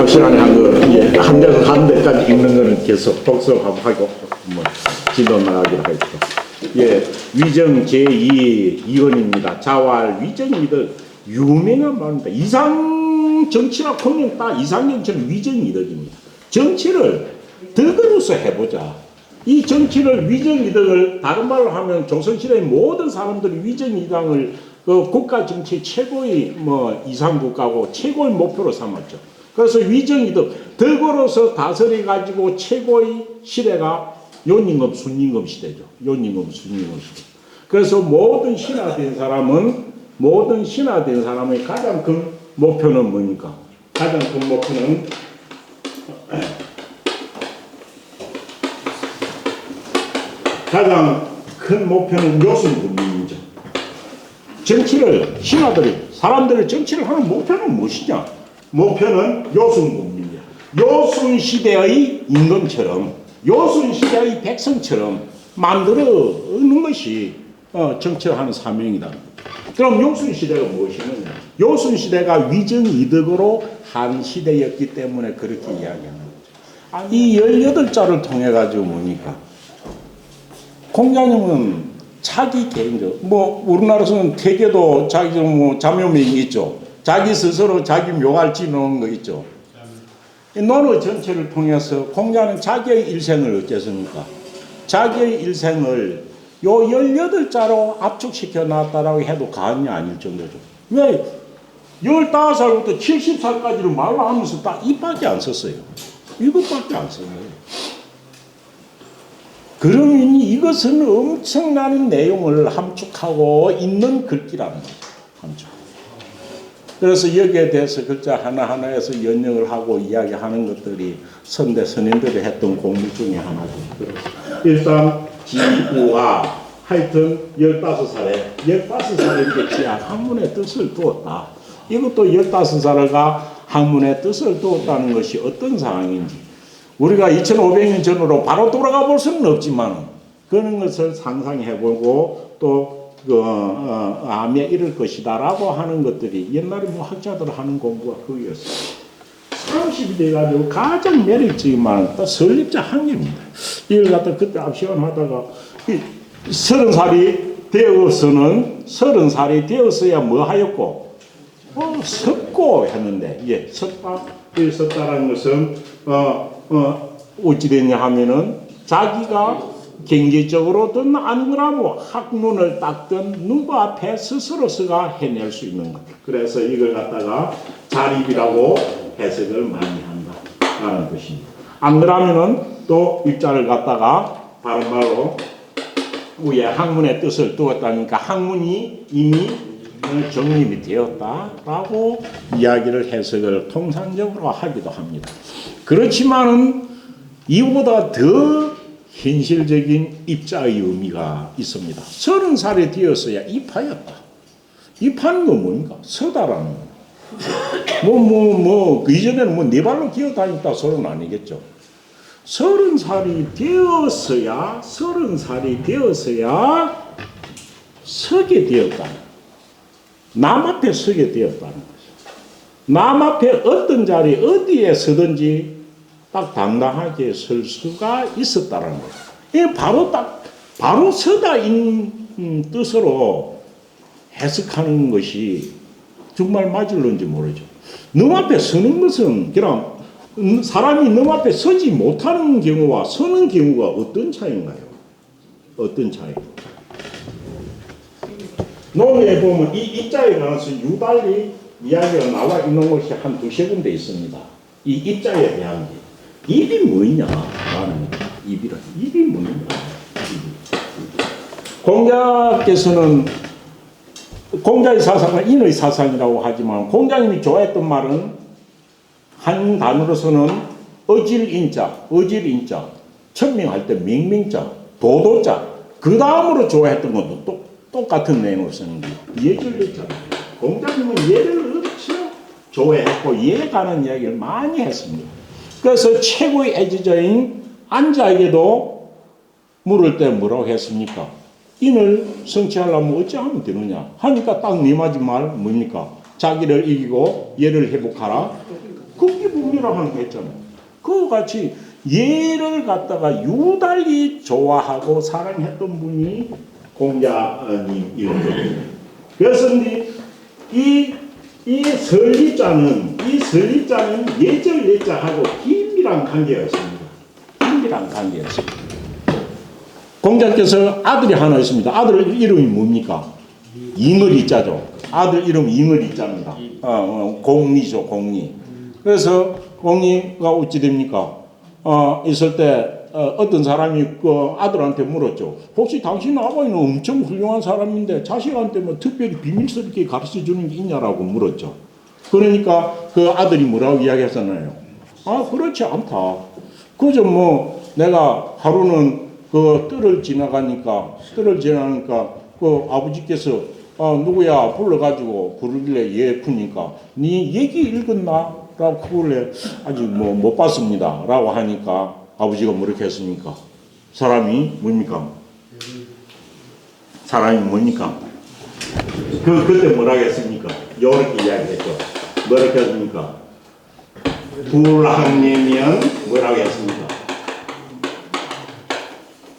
시간에 한 데서 한 데까지 읽는 거는 계속 독서하고 하고 뭐 진도 나가기로 하겠죠. 예, 위정 제2 이원입니다. 자활 위정이득 유명한 말입니다. 이상 정치라 보면 딱 이상 정치는 위정이득입니다. 정치를 덕으로서 해보자. 이 정치를 위정이득을 다른 말로 하면 조선시대의 모든 사람들이 위정이득을 그 국가 정치 최고의 뭐 이상국가고 최고의 목표로 삼았죠. 그래서 위정이득 덕으로서 다스려 가지고 최고의 시대가 요임금 순임금 시대죠. 요임금 순임금 시대. 그래서 모든 신화된 사람의 가장 큰 목표는 뭡니까? 가장 큰 목표는 요순분민이죠. 정치를 사람들의 정치를 하는 목표는 무엇이냐? 목표는 요순분민이야. 요순시대의 임금처럼 요순시대의 백성처럼 만들어내는 것이 정치를 하는 사명이다. 그럼 요순시대가 무엇이냐? 요순시대가 위정이득으로 한 시대였기 때문에 그렇게 이야기하는 거죠. 이 18자를 통해 가지고 뭡니까? 공자님은 자기 개인적, 뭐 우리나라에서는 태계도 자기 뭐 자묘명이 있죠. 자기 스스로 자기 묘할 지놓은 거 있죠. 논어 전체를 통해서 공자는 자기의 일생을 어쨌습니까? 자기의 일생을 요 18자로 압축시켜 놨다라고 해도 과언이 아닐 정도죠. 왜? 15살부터 70살까지를 말로 하면서 딱 이밖에 안 썼어요. 이것밖에 안 썼어요. 그러면 이것은 엄청난 내용을 함축하고 있는 글귀라는 거죠. 함축. 그래서 여기에 대해서 글자 하나하나에서 연역을 하고 이야기하는 것들이 선대 선인들이 했던 공부 중에 하나죠. 일단 지우와 하여튼 15살인데 지하 학문의 뜻을 두었다. 이것도 15살가 학문의 뜻을 두었다는 것이 어떤 상황인지 우리가 2500년 전으로 바로 돌아가 볼 수는 없지만 그런 것을 상상해보고 또 암에 이를 것이다라고 하는 것들이 옛날에 뭐 학자들 하는 공부가 그거였어요. 30이 돼가지고 가장 매력적인 또 설립자 한계입니다. 이걸 갖다 그때 앞시간 하다가 30살이 되었어야 뭐 하였고 섰고 했는데 섰다라는 것은 어찌 됐냐 하면은 자기가 경제적으로든 아니더라도 학문을 닦든 누구 앞에 스스로서가 해낼 수 있는 것. 그래서 이걸 갖다가 자립이라고 해석을 많이 한다라는 것입니다. 안 그러면은 또 입자를 갖다가 바로 위에 학문의 뜻을 두었다니까 학문이 이미 정립이 되었다라고 이야기를 해석을 통상적으로 하기도 합니다. 그렇지만은 이보다 더 현실적인 입자의 의미가 있습니다. 30살이 되었어야 입하였다. 입하는 건 뭡니까? 서다라는 거. 그 이전에는 네 발로 기어다녔다 소리는 아니겠죠. 30살이 되었어야 서게 되었다. 남 앞에 서게 되었다는 것이죠. 남 앞에 어떤 자리 어디에 서든지 딱 당당하게 설 수가 있었다는 거예요. 이게 바로 서다인 뜻으로 해석하는 것이 정말 맞을런지 모르죠. 너 앞에 서는 것은 그냥 사람이 너 앞에 서지 못하는 경우와 서는 경우가 어떤 차이인가요? 어떤 차이? 논어에 보면 이 입자에 관해서 유달리 이야기가 나와 있는 것이 한 두세 군데 있습니다. 이 입자에 대한 게. 입이 뭐냐? 라는 입이 뭐냐? 공자께서는 공자의 사상은 인의 사상이라고 하지만 공자님이 좋아했던 말은 한 단어로서는 어질인자, 천명할 때 명명자, 도도자 그 다음으로 좋아했던 것도 똑같은 내용을 쓰는 게 예절됐잖아요. 공자님은 예를 엄청 좋아했고 예에 관한 이야기를 많이 했습니다. 그래서 최고의 애지자인 안자에게도 물을 때 뭐라고 했습니까? 인을 성취하려면 어찌하면 되느냐 하니까 딱 네 마지 말 뭡니까? 자기를 이기고 예를 회복하라. 극기분미라고 하는 거 했잖아요. 그와 같이 얘를 갖다가 유달리 좋아하고 사랑했던 분이 공자님이었거든요. 그래서 이 설리자는 예절 예자하고 긴밀한 관계가 있습니다. 긴밀한 관계가 있습니다. 공자께서 아들이 하나 있습니다. 아들 이름이 뭡니까? 잉을이자죠. 아들 이름 잉을이자입니다. 공리죠, 공리. 그래서 공리가 어찌 됩니까? 있을 때 어떤 사람이 그 아들한테 물었죠. 혹시 당신 아버지는 엄청 훌륭한 사람인데 자식한테 뭐 특별히 비밀스럽게 가르쳐 주는 게 있냐라고 물었죠. 그러니까 그 아들이 뭐라고 이야기했잖아요. 그렇지 않다. 그저 뭐 내가 하루는 그 뜰을 지나가니까 그 아버지께서 누구야 불러가지고 부르길래 예 푸니까 네 얘기 읽었나? 라고 그걸 아직 뭐 못 봤습니다. 라고 하니까 아버지가 뭐렇게 했습니까? 사람이 뭡니까? 사람이 뭡니까? 그때 뭐라고 했습니까? 요렇게 이야기했죠. 뭐라고 했습니까? 불학내면 뭐라고 했습니까?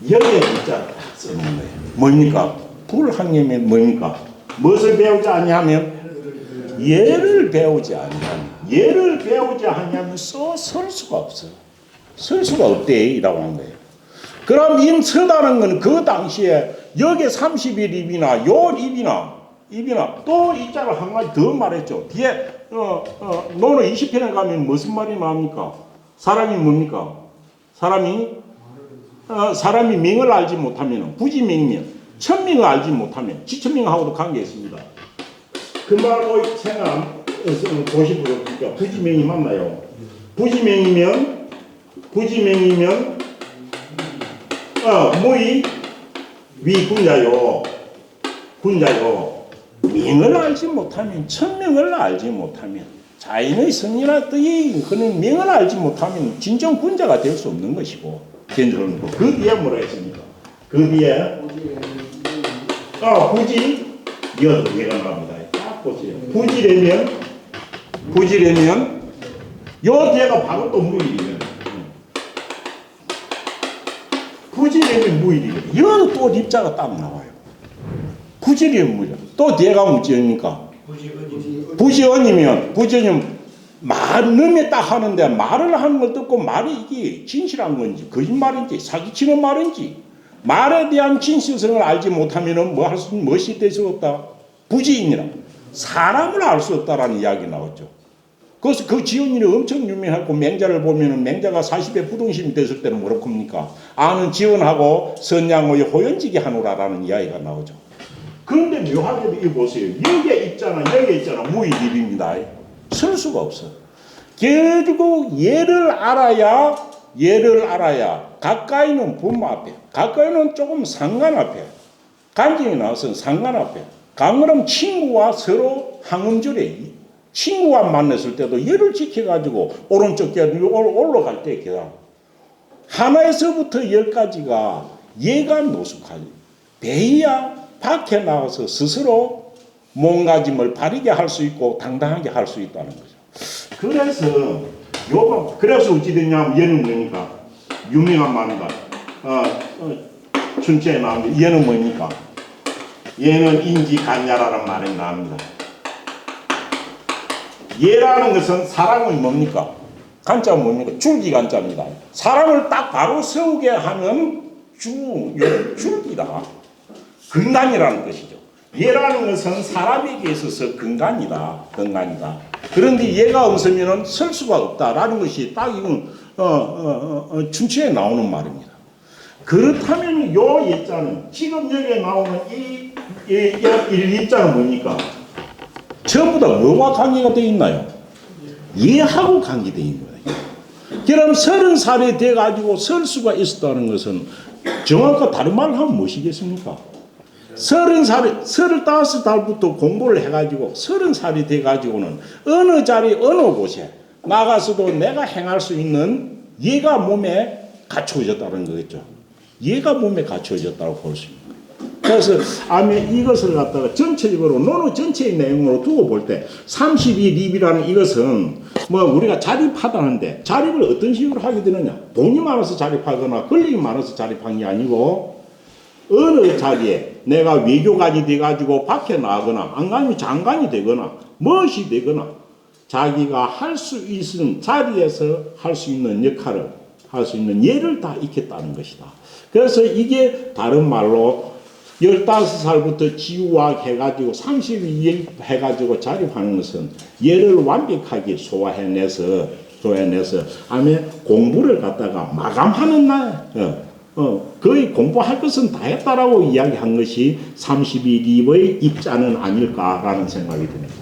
여기에 문자를 쓰는 거예요. 뭡니까? 불학내면 뭡니까? 무엇을 배우지 않냐면 예를 배우지 않냐면 예를 배우지 않냐면 설 수가 없어요. 설 수가 없대라고 한 거예요. 그럼 임 서다는 건 그 당시에 여기 30일 입이나 요 입이나 또 이자를 한 가지 더 말했죠. 뒤에 노는 20편에 가면 무슨 말이 나옵니까? 사람이 뭡니까? 사람이 명을 알지 못하면 부지명이면 천명을 알지 못하면 지천명하고도 관계 있습니다. 그 말로 생각 보시고 보니까 부지명이 맞나요? 부지명이면 무의 위군자요. 명을 알지 못하면 천명을 알지 못하면 자인의 성리나 뜻이 그는 명을 알지 못하면 진정 군자가 될 수 없는 것이고 그 뒤에 뭐라 했습니까? 그 뒤에 부지 이어서 얘가 나옵니다. 딱 보세요. 부지려면 요 뒤에가 바로 또 무일이면 부지려면 무일이면 여도 또 입자가 딱 나와요. 부지려면 무일. 또 뒤에가 뭐지입니까? 부지언이면 말음에 딱 하는데 말을 하는 걸 듣고 말이 이게 진실한 건지 거짓말인지 사기치는 말인지 말에 대한 진실성을 알지 못하면 무엇이 될 수 없다? 부지인이라 사람을 알 수 없다라는 이야기 나왔죠. 그래서 그 지원인이 엄청 유명하고 맹자를 보면은 맹자가 40에 부동심이 됐을 때는 뭐라고 합니까? 아는 지원하고 선양의 호연지기 하노라라는 이야기가 나오죠. 그런데 묘하게도 이 보세요. 여기에 있잖아 무일입니다. 설 수가 없어. 결국 얘를 알아야 가까이는 부모 앞에, 가까이는 조금 상관 앞에, 간증이 나와서 상관 앞에, 강그럼 친구와 서로 항음절에 친구와 만났을 때도 얘를 지켜가지고 오른쪽 길 올라갈 때 계단 하나에서부터 10까지가 얘가 노숙하지. 배야 밖에 나와서 스스로 몸가짐을 바르게 할 수 있고 당당하게 할 수 있다는 거죠. 그래서 어찌 됐냐면 얘는 뭡니까? 유명한 말입니다. 춘추에 나옵니다. 얘는 뭡니까? 얘는 인지간야라는 말이 나옵니다. 얘라는 것은 사람의 뭡니까? 간자는 뭡니까? 줄기간자입니다. 사람을 딱 바로 세우게 하는 줄기다. 근간이라는 것이죠. 얘라는 것은 사람에게 있어서 근간이다. 그런데 얘가 없으면 설 수가 없다라는 것이 딱 이건 춘추에 나오는 말입니다. 그렇다면 요 예자는 지금 여기에 나오는 이 일리자는 뭡니까? 전부 다 뭐와 관계가 되어 있나요? 얘하고 관계되어 있는 거예요. 그럼 30살이 돼가지고 설 수가 있었다는 것은 정확한 다른 말을 하면 무엇이겠습니까? 35살부터 공부를 해가지고 30살이 돼가지고는 어느 자리 어느 곳에 나가서도 내가 행할 수 있는 얘가 몸에 갖춰졌다는 거겠죠. 얘가 몸에 갖춰졌다고 볼 수 있는 거예요. 그래서 아멘 이것을 갖다가 전체적으로 논어 전체의 내용으로 두고 볼 때 32립이라는 이것은 뭐 우리가 자립하다는데 자립을 어떤 식으로 하게 되느냐? 돈이 많아서 자립하거나 권력이 많아서 자립한 게 아니고 어느 자리에 내가 외교관이 돼가지고 밖에 나가거나 안간히 장관이 되거나 무엇이 되거나 자기가 할 수 있는 자리에서 할 수 있는 역할을 할 수 있는 예를 다 익혔다는 것이다. 그래서 이게 다른 말로 15살부터 지우학 해가지고 32일 해가지고 자립하는 것은 예를 완벽하게 소화해내서 아니면 공부를 갖다가 마감하는 날 거의 공부할 것은 다 했다라고 이야기한 것이 30일 입자는 아닐까라는 생각이 듭니다.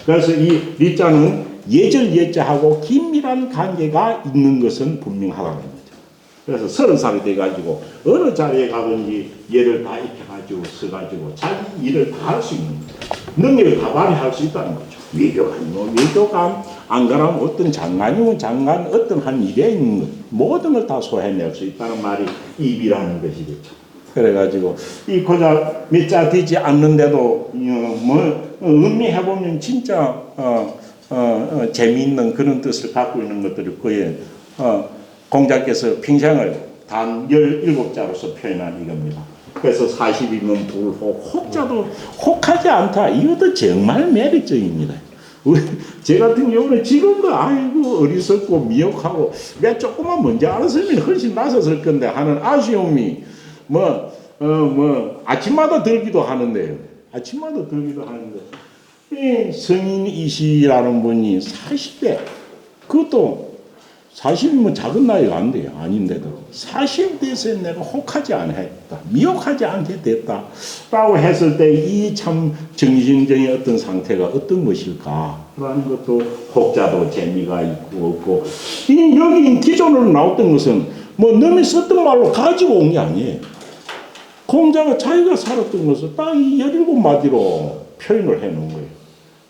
그래서 이 리자는 예절예자하고 긴밀한 관계가 있는 것은 분명하다는 거죠. 그래서 30살이 돼가지고 어느 자리에 가든지 얘를 다 익혀가지고 써가지고 자기 일을 다 할 수 있는 거죠. 능력을 다 발휘할 수 있다는 거죠. 외교관이면 외교관, 안 그러면 어떤 장관이면 장관, 어떤 한 일에 있는 것 모든 걸 다 소해낼 수 있다는 말이 입이라는 것이겠죠. 그래가지고 이 고작 몇 자 되지 않는데도 뭐 음미해보면 진짜 재미있는 그런 뜻을 갖고 있는 것들이 거의 공자께서 평생을 단 17자로서 표현한 이겁니다. 그래서 40이면 불혹, 혹자도 혹하지 않다. 이것도 정말 매력적입니다. 제 같은 경우는 지금도 아이고 어리석고 미혹하고 왜 조금만 먼저 알았으면 훨씬 낫었을 건데 하는 아쉬움이 아침마다 들기도 하는데요. 아침마다 들기도 하는데 이 성인이시라는 분이 40대 그것도 40이면 작은 나이가 안 돼요. 아닌데도 40대에서 내가 혹하지 않았다. 미혹하지 않게 됐다. 라고 했을 때 이 참 정신적인 어떤 상태가 어떤 것일까? 라는 것도 혹자도 재미가 있고 없고 여기 기존으로 나왔던 것은 뭐 남이 썼던 말로 가지고 온 게 아니에요. 공자가 자기가 살았던 것을 딱 이 17마디로 표현을 해놓은 거예요.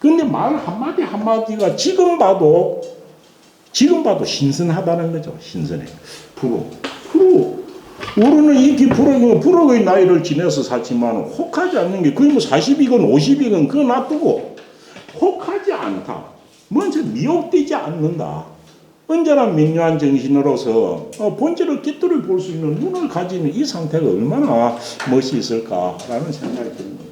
근데 말 한마디 한마디가 지금 봐도 신선하다는 거죠. 신선해. 프로. 우리는 이렇게 프로의 나이를 지내서 살지만 혹하지 않는 게 그게 뭐 40이건 50이건 그거 놔두고 혹하지 않다. 먼저 미혹되지 않는다. 언제나 명료한 정신으로서 본질을 깃들어 볼 수 있는 눈을 가지는 이 상태가 얼마나 멋이 있을까라는 생각이 듭니다.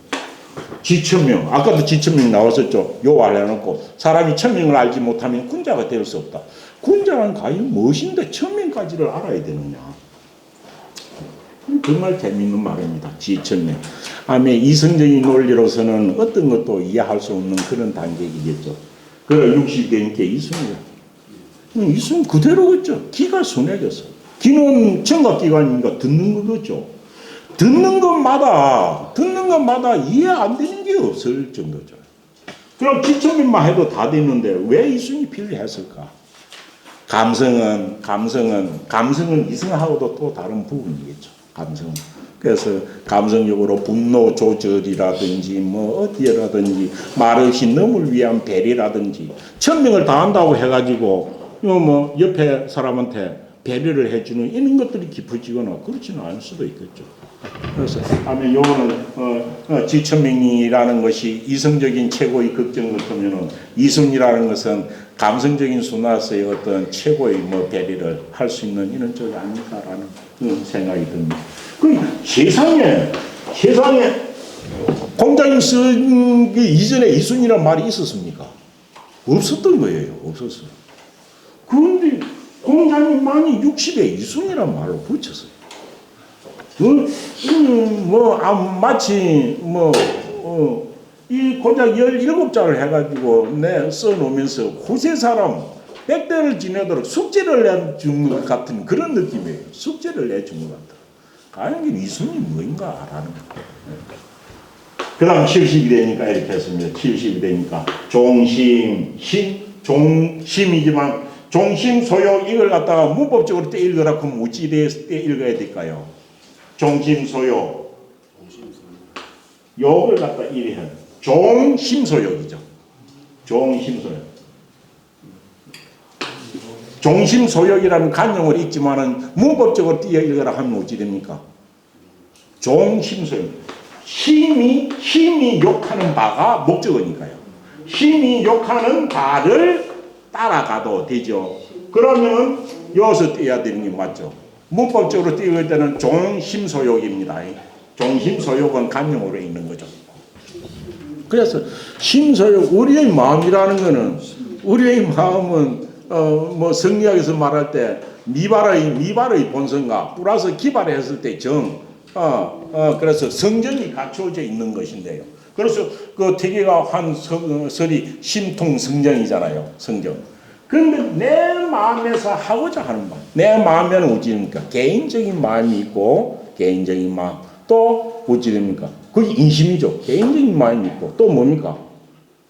지천명, 아까도 지천명 나왔었죠. 요할 해놓고 사람이 천명을 알지 못하면 군자가 될 수 없다. 군자는 과연 무엇인데 천명까지를 알아야 되느냐. 정말 재미있는 말입니다. 지천명. 아멘. 이성적인 논리로서는 어떤 것도 이해할 수 없는 그런 단계이겠죠. 그래 60대니까 이순이야. 이순 그대로겠죠. 기가 순해졌어. 기는 청각기관이니까 듣는 거겠죠. 듣는 것마다 이해 안 되는 게 없을 정도죠. 그럼 기초민만 해도 다 되는데 왜 이순이 필요했을까? 감성은 이성하고도 또 다른 부분이겠죠. 감성은. 그래서 감성적으로 분노 조절이라든지 뭐 어디라든지 말없이 넘을 위한 배려라든지 천명을 다 한다고 해가지고 뭐 옆에 사람한테 배려를 해주는 이런 것들이 깊어지거나 그렇지는 않을 수도 있겠죠. 그래서 아멘 요거는 지천명이라는 것이 이성적인 최고의 걱정 같으면은 이순이라는 것은 감성적인 순화에서의 어떤 최고의 뭐 배려를 할 수 있는 이런 쪽이 아닐까라는 생각이 듭니다. 그 세상에 공자님 쓰기 이전에 이순이라는 말이 있었습니까? 없었던 거예요. 없었어요. 그런데 공자님만이 60에 이순이라는 말로 붙였어요. 마치 이 고작 17자를 해가지고 써놓으면서 후세 사람 100대를 지내도록 숙제를 내준 것 같은 그런 느낌이에요. 숙제를 내준 것 같다. 과연 이게 이순이 뭐인가라는 거예요. 그 다음 70이 되니까 이렇게 했습니다. 70이 되니까 종심이지만 종심소욕 이걸 갖다가 문법적으로 떼 읽으라 그러면 어찌 떼 읽어야 될까요? 종심소욕 욕을 갖다 이래 해. 종심소욕이죠. 종심소욕이라는 간용을 읽지만은 문법적으로 띄어 읽으라 하면 어찌 됩니까? 종심소욕. 힘이 욕하는 바가 목적어니까요. 힘이 욕하는 바를 따라가도 되죠. 그러면 여기서 떼야 되는 게 맞죠. 문법적으로 띄울 때는 종심소욕입니다. 종심소욕은 간용으로 있는 거죠. 그래서 심소욕, 우리의 마음이라는 거는, 우리의 마음은 뭐 성리학에서 말할 때 미발의 본성과 플러스 기발했을 때 그래서 성정이 갖추어져 있는 것인데요. 그래서 그 태계가 한 설이 심통성정이잖아요. 성정. 그런데 내 마음에서 하고자 하는 마음, 내 마음에는 어찌됩니까? 개인적인 마음이 있고, 개인적인 마음, 또 어찌됩니까? 그게 인심이죠. 개인적인 마음이 있고, 또 뭡니까?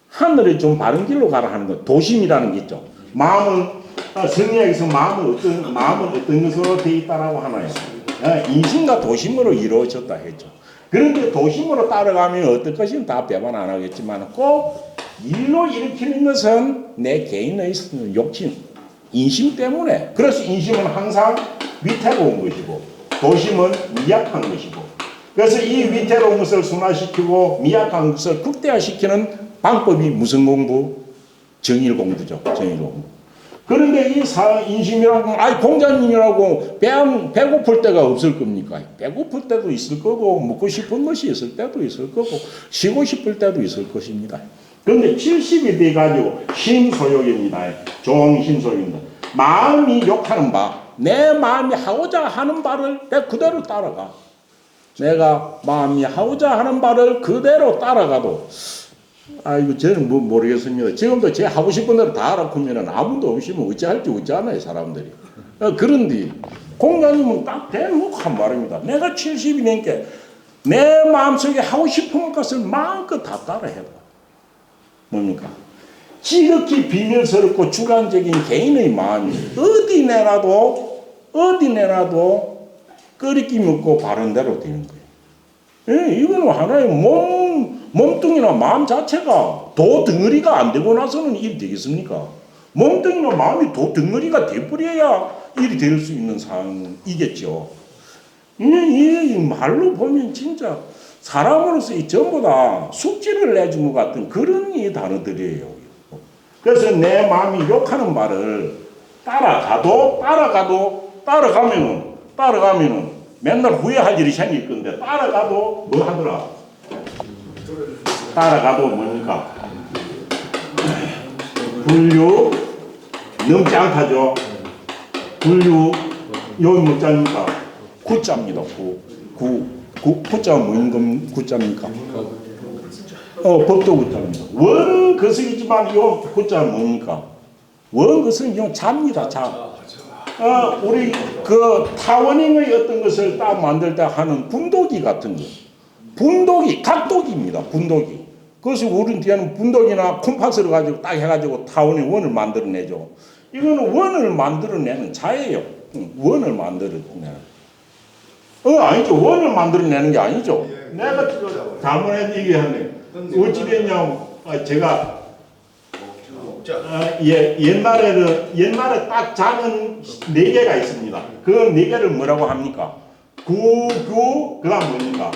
하늘에 좀 바른 길로 가라 하는 것, 도심이라는 게 있죠. 마음은 성리학에서 마음은 어떤 것으로 되어 있다라고 하나요? 인심과 도심으로 이루어졌다 했죠. 그런데 도심으로 따라가면 어떨 것인지 다 배반 안 하겠지만 꼭 일로 일으키는 것은 내 개인의 욕심, 인심 때문에. 그래서 인심은 항상 위태로운 것이고 도심은 미약한 것이고, 그래서 이 위태로운 것을 순화시키고 미약한 것을 극대화시키는 방법이 무슨 공부? 정일 공부죠. 정일 공부. 그런데 이 인심이라고, 공자님이라고 배고플 때가 없을 겁니까? 배고플 때도 있을 거고, 먹고 싶은 것이 있을 때도 있을 거고, 쉬고 싶을 때도 있을 것입니다. 그런데 70이 돼가지고 심소욕입니다. 종심소욕입니다. 마음이 욕하는 바, 내 마음이 하고자 하는 바를 내 그대로 따라가. 내가 마음이 하고자 하는 바를 그대로 따라가도, 이거 저는 뭐 모르겠습니다. 지금도 제 하고 싶은 대로 다 알아보면 아무도 없으면 어찌할지 어찌하나요, 사람들이. 그런데 공자님은 딱 대놓고 한 말입니다. 내가 70이 넘게 내 마음속에 하고 싶은 것을 마음껏 다 따라해봐. 뭡니까? 지극히 비밀스럽고 주관적인 개인의 마음이 어디 내놔도 끓이기 먹고 바른 대로 되는 거예요. 예, 이거는 하나의 몸뚱이나 마음 자체가 도덩어리가 안 되고 나서는 일이 되겠습니까? 몸뚱이나 마음이 도덩어리가 돼버려야 일이 될 수 있는 상황이겠죠. 이 말로 보면 진짜 사람으로서 전부 다 숙지를 내준 것 같은 그런 이 단어들이에요. 그래서 내 마음이 욕하는 말을 따라가면은 맨날 후회할 일이 생길 건데, 따라가도 뭐 하더라? 따라가도 뭡니까? 분류 넘지 않다죠. 분류 여기 몇 자입니까? 구자입니다. 구자는 뭐인 구자입니까? 법도 구자입니다. 원 거석이지만 요 구자는 뭡니까? 원 거석은 요 자입니다. 자. 우리 그 타원형의 어떤 것을 딱 만들 때 하는 분도기 같은 거. 분도기, 각도기입니다. 분도기. 그것이 우리 뒤에는 분도기나 콤파스를 가지고 딱 해가지고 타원의 원을 만들어내죠. 이거는 원을 만들어내는 자예요. 원을 만들어내는. 아니죠. 원을 만들어내는 게 아니죠. 내가 잘못해서 얘기하네. 어찌됐냐면, 제가 옛날에 딱 자는 4개가 있습니다. 그 4개를 뭐라고 합니까? 구, 그 다음 뭡니까?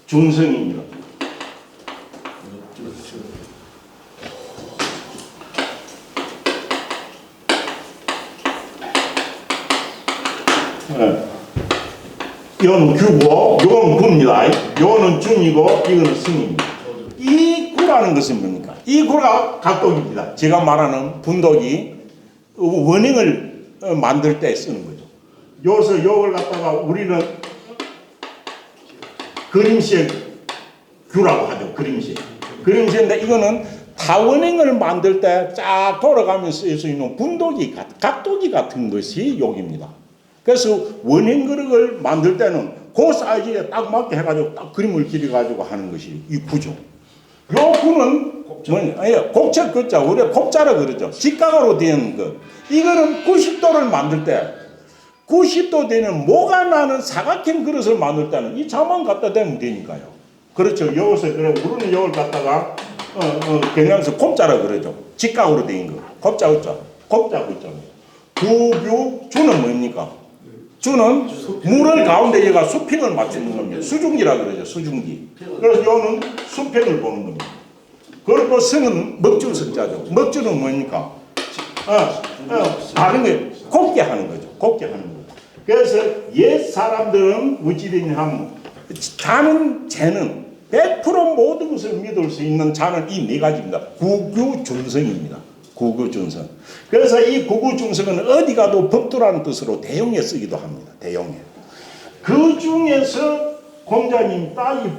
준성입니다. 이거는 규고, 이거는 구입니다. 이거는 준이고, 이거는 승입니다. 이 구라는 것은 뭡니까? 이 구가 각도기입니다. 제가 말하는 분도기, 원형을 만들 때 쓰는 거죠. 여기서 이걸 갖다가 우리는 그림식 규라고 하죠. 그림식인데 이거는 타원형을 만들 때 쫙 돌아가면서 쓸 수 있는 분도기, 각도기 같은 것이 여기입니다. 그래서 원형 그릇을 만들 때는 그 사이즈에 딱 맞게 해가지고 딱 그림을 그려가지고 하는 것이 이 구죠. 요 구는 곡책 글자, 우리가 곡자라 그러죠. 직각으로 된 것. 이거는 90도를 만들 때 90도 되는 모가 나는 사각형 그릇을 만들 때는 이 자만 갖다 대면 되니까요. 그렇죠. 여기서 그래 우리는 이걸 갖다가 경향에서 곱자라 그러죠. 직각으로 된 거. 곱자. 구규 주는 뭡니까? 주는 물을 가운데 얘가 수평을 맞추는 겁니다. 수중기라 그러죠. 수중기. 그래서 요는 수평을 보는 겁니다. 그리고 성은 먹줄 성자죠. 먹줄은 뭡니까? 다른 게 곱게 하는 거죠. 곱게 하는 거죠. 그래서 옛 사람들은 어찌되냐 하면 자는 재는 100% 모든 것을 믿을 수 있는 자는 이 네 가지입니다. 구규준성입니다. 구규준성. 그래서 이 구규준성은 어디 가도 법도라는 뜻으로 대용에 쓰기도 합니다. 대용에. 그 중에서 공자님 딸이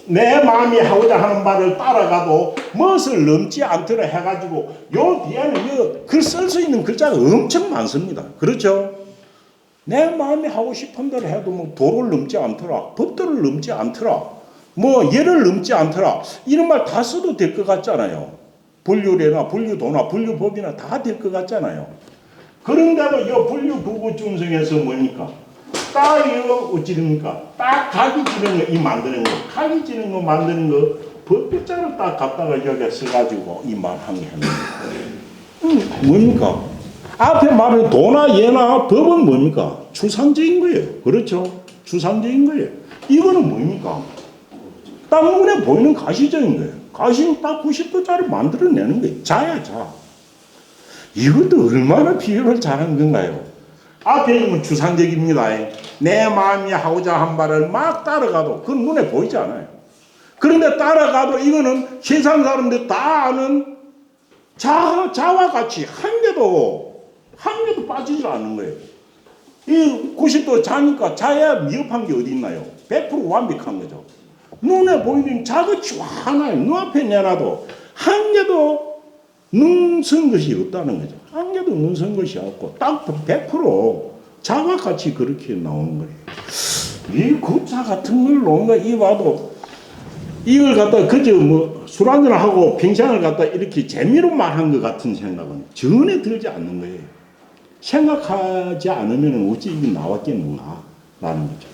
내 마음이 하고자 하는 말을 따라가도 멋을 넘지 않더라 해가지고 요 뒤에는 글 쓸 수 있는 글자가 엄청 많습니다. 그렇죠? 내 마음이 하고 싶은 대로 해도 뭐 도를 넘지 않더라, 법도를 넘지 않더라, 뭐 예를 넘지 않더라 이런 말 다 써도 될 것 같잖아요. 분류례나 분류도나 분류법이나 다 될 것 같잖아요. 그런데도 이 분류구구준성에서 뭡니까? 딱 이거 어찌됩니까? 딱 각이 지는 거, 이 만드는 거, 각이 지는 거 만드는 거, 법글자를 딱 갖다가 여기에 써가지고 이 말한 게 하는 거. 뭡니까? 앞에 말은 도나 예나 법은 뭡니까? 추상적인 거예요. 그렇죠? 추상적인 거예요. 이거는 뭡니까? 딱 눈에 보이는 가시적인 거예요. 가시는 딱 90도짜리 만들어내는 거예요. 자야, 자. 이것도 얼마나 비유를 잘한 건가요? 앞에 있는 추상적입니다. 내 마음이 하고자 한 바를 막 따라가도 그건 눈에 보이지 않아요. 그런데 따라가도 이거는 세상 사람들 다 아는 자와 같이 한 개도 빠지지 않는 거예요. 이 90도 자니까 자야 미흡한 게 어디 있나요? 100% 완벽한 거죠. 눈에 보이는 자그치 하나에 눈앞에 내놔도 한 개도 눈선 것이 없다는 거죠. 한 개도 눈선 것이 없고 딱 100% 자와 같이 그렇게 나오는 거예요. 이 굿자 같은 걸 놓은 거 이 봐도 이걸 갖다 그저 뭐 술 한잔 하고 빙상을 갖다 이렇게 재미로 말한 것 같은 생각은 전혀 들지 않는 거예요. 생각하지 않으면 어찌 이게 나왔겠는가 라는 거죠.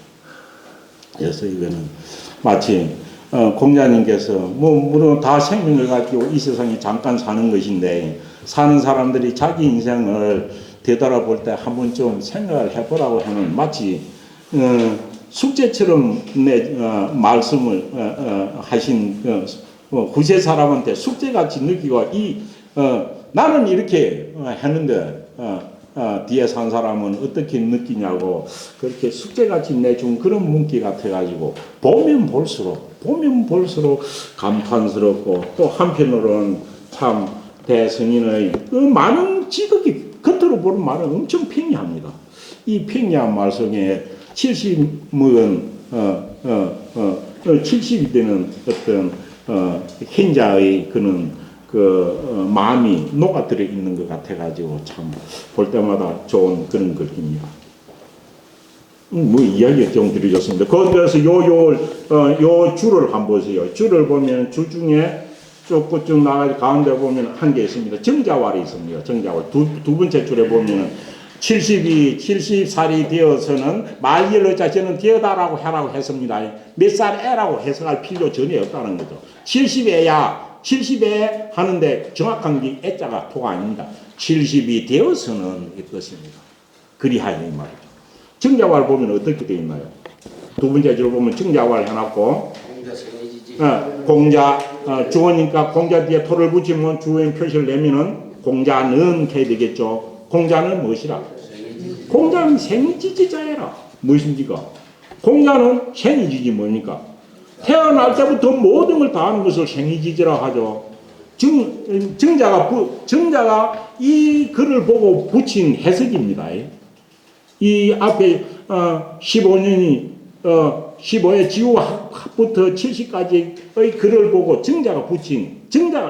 그래서 이거는 마치 공자님께서 뭐 물론 다 생명을 가지고 이 세상에 잠깐 사는 것인데 사는 사람들이 자기 인생을 되돌아볼 때 한 번쯤 생각을 해보라고 하는 마치 숙제처럼 말씀을 하신 구세 사람한테 숙제같이 느끼고 나는 이렇게 했는데 뒤에 산 사람은 어떻게 느끼냐고 그렇게 숙제같이 내준 그런 문기 같아가지고 보면 볼수록 감탄스럽고 또 한편으로는 참 대승인의 그 많은 지극히 겉으로 보는 말은 엄청 평이합니다. 이 평이한 말 속에 70은 70이 되는 어떤 hen자의 그는 마음이 녹아들어 있는 것 같아가지고 참 볼 때마다 좋은 그런 글입니다. 뭐 이야기 좀 드리겠습니다. 거기에서 요 줄을 한번 보세요. 줄을 보면 줄 중에 쭉 나가 가운데 보면 한 개 있습니다. 정자왈이 있습니다. 정자왈 두 번째 줄에 보면 70살이 되어서는 말기를 자체는 되어다라고 하라고 했습니다. 몇 살에라고 해석할 필요 전혀 없다는 거죠. 70에 하는데 정확한 게 애자가 토가 아닙니다. 70이 되어서는 이 뜻입니다. 그리하여 이 말이죠. 정자왈 보면 어떻게 되어 있나요? 두 번째 줄 보면 정자왈 해놨고 공자 주어니까 공자 뒤에 토를 붙이면 주어인 표시를 내면은 공자는 이렇게 되겠죠. 공자는 무엇이라? 공자는 생이지지자해라. 무엇입니까? 공자는 생이지지 뭡니까? 태어날 때부터 모든 걸 다 하는 것을 생이지지라 하죠. 정자가 이 글을 보고 붙인 해석입니다. 이 앞에 15년이 15의 지우학부터 70까지의 글을 보고 정자가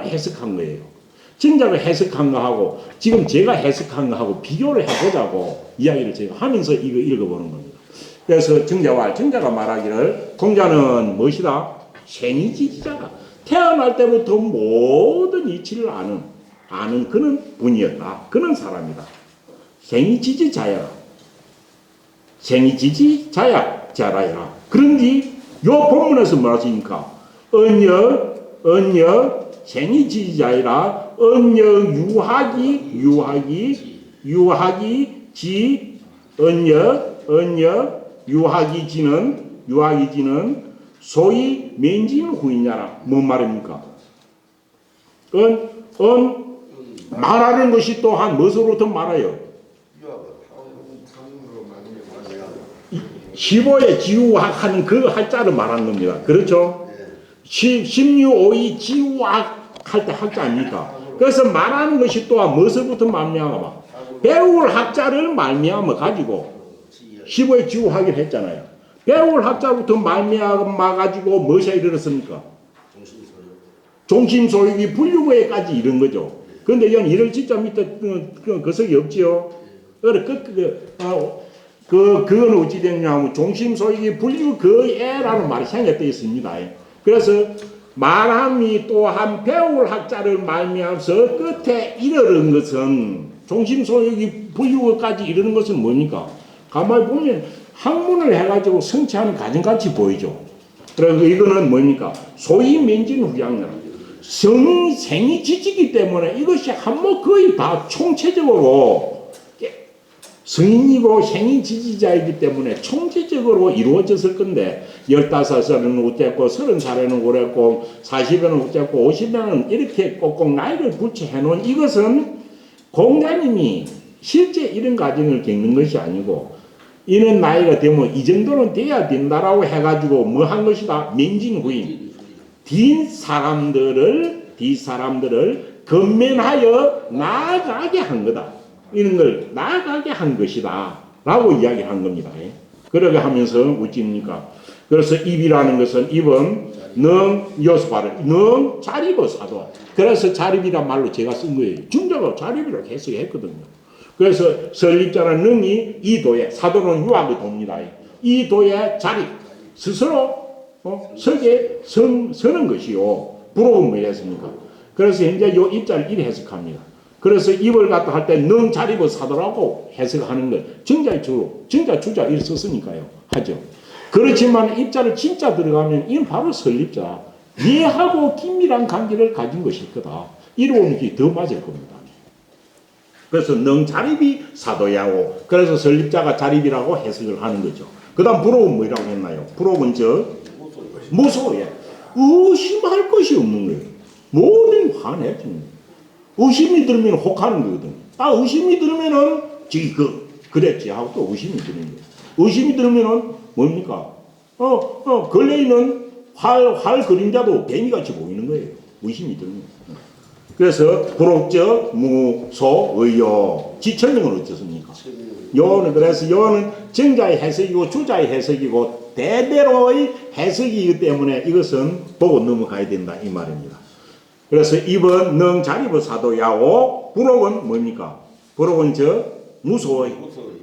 해석한 거예요. 정자가 해석한 거하고 지금 제가 해석한 거하고 비교를 해보자고 이야기를 제가 하면서 이거 읽어보는 겁니다. 그래서 정자가 말하기를 공자는 무엇이다? 생이지지자가 태어날 때부터 모든 이치를 아는 그런 분이었다. 그런 사람이다. 생이지지자야. 자라야. 그런지 요 본문에서 뭐하십니까? 언여 생이지자이라 언여 유학이 지, 언역, 유하기 지는 소위 맹진 후이냐라. 뭔 말입니까? 말하는 것이 또한 무엇으로부터 말아요? 15에 지우학 하는 그 할자를 말하는 겁니다. 그렇죠? 16오이 지우학 할 때 학자 아닙니까? 그래서 말하는 것이 또한 무엇으로부터 말미암아? 배울 학자를 말미암아 가지고 15에 지우학을 했잖아요. 배울 학자부터 말미암아 가지고 무엇에 이르렀습니까? 종심소유기 분류구에까지 이른 거죠. 그런데 이건 이를 진짜 밑에 거석이 없지요. 그건 어찌 됐냐면 종심소유기 분류구에라는 말이 생략되어 있습니다. 그래서 말함이 또한 배울 학자를 말미암아서 끝에 이르는 것은 종심소유기 분류구까지 이르는 것은 뭡니까? 가만히 보면 학문을 해가지고 성취하는 과정같이 보이죠. 그래서 이거는 뭡니까? 소위 맹진 후양이라. 생이 지치기 때문에 이것이 한몫 거의 다 총체적으로 성인이고 생이 지지자이기 때문에 총체적으로 이루어졌을 건데 15살은 어쨌고 30살에는 그랬고 40에는 어쨌고 50에는 이렇게 꼭꼭 나이를 붙여해 놓은 이것은 공자님이 실제 이런 과정을 겪는 것이 아니고 이런 나이가 되면 이 정도는 돼야 된다라고 해가지고 뭐 한 것이다? 맹진후임. 뒷사람들을 건면하여 나아가게 한 거다. 이런 걸 나아가게 한 것이다. 라고 이야기한 겁니다. 그러게 하면서 어찌입니까? 그래서 입이라는 것은 입은 여수발을 자립어 사도. 그래서 자립이란 말로 제가 쓴 거예요. 중자가 자립이라고 해석했거든요. 그래서 설립자는 능이 이 도에, 사도는 유학의 도입니다. 이 도에 자립, 스스로 서는 것이요. 부러운 뭐 했습니까? 그래서 현재 요 입자를 이래 해석합니다. 그래서 입을 갖다 할 때 능 자립을 사도라고 해석하는 것. 정자의 주로, 정자 주자 이를 썼으니까요. 하죠. 그렇지만 입자를 진짜 들어가면 이는 바로 설립자. 얘하고 긴밀한 관계를 가진 것일 거다. 이러는 게 더 맞을 겁니다. 그래서 능 자립이 사도야고, 그래서 설립자가 자립이라고 해석을 하는 거죠. 그 다음 부록은 뭐라고 했나요? 부록은 무소예. 의심할 것이 없는 거예요. 모든 화내지. 의심이 들면 혹하는 거거든. 딱 의심이 들면은 그랬지 하고 또 의심이 드는 거예요. 의심이 들면은 뭡니까? 걸레이는 활 그림자도 뱀이같이 보이는 거예요. 의심이 들면. 그래서 부록적 무소의요. 지천명은 어떻습니까? 요는 그래서 요는 정자의 해석이고 주자의 해석이고 대대로의 해석이기 때문에 이것은 보고 넘어가야 된다 이 말입니다. 그래서 입은 능 자립의 사도야오. 부록은 뭡니까? 부록은 무소의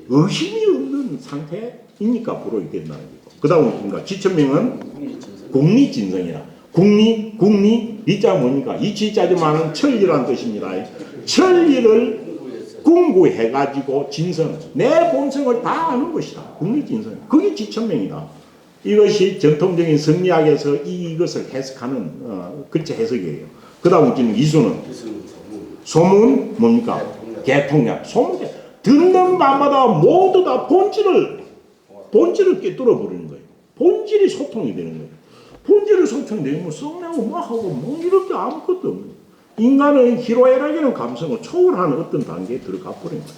의심이 없는 상태이니까 부록이 된다는 거고. 그 다음은 뭡니까? 지천명은 국리진성이라. 국리 이자 뭡니까? 이치자지만은 천리라는 뜻입니다. 천리를 궁구해가지고 진성, 내 본성을 다 아는 것이다. 국리진성. 그게 지천명이다. 이것이 전통적인 성리학에서 이것을 해석하는 글자 해석이에요. 그 다음 이수는 소문 뭡니까? 개통약. 소문 듣는 밤마다 모두 다 본질을 꿰뚫어 버리는 거예요. 본질이 소통이 되는 거예요. 본질을 소통되면 썩내고 뭐 하고 뭐 이렇게 아무것도 없는 거예요. 인간의 희로애락이라는 감성을 초월하는 어떤 단계에 들어가 버린 거예요.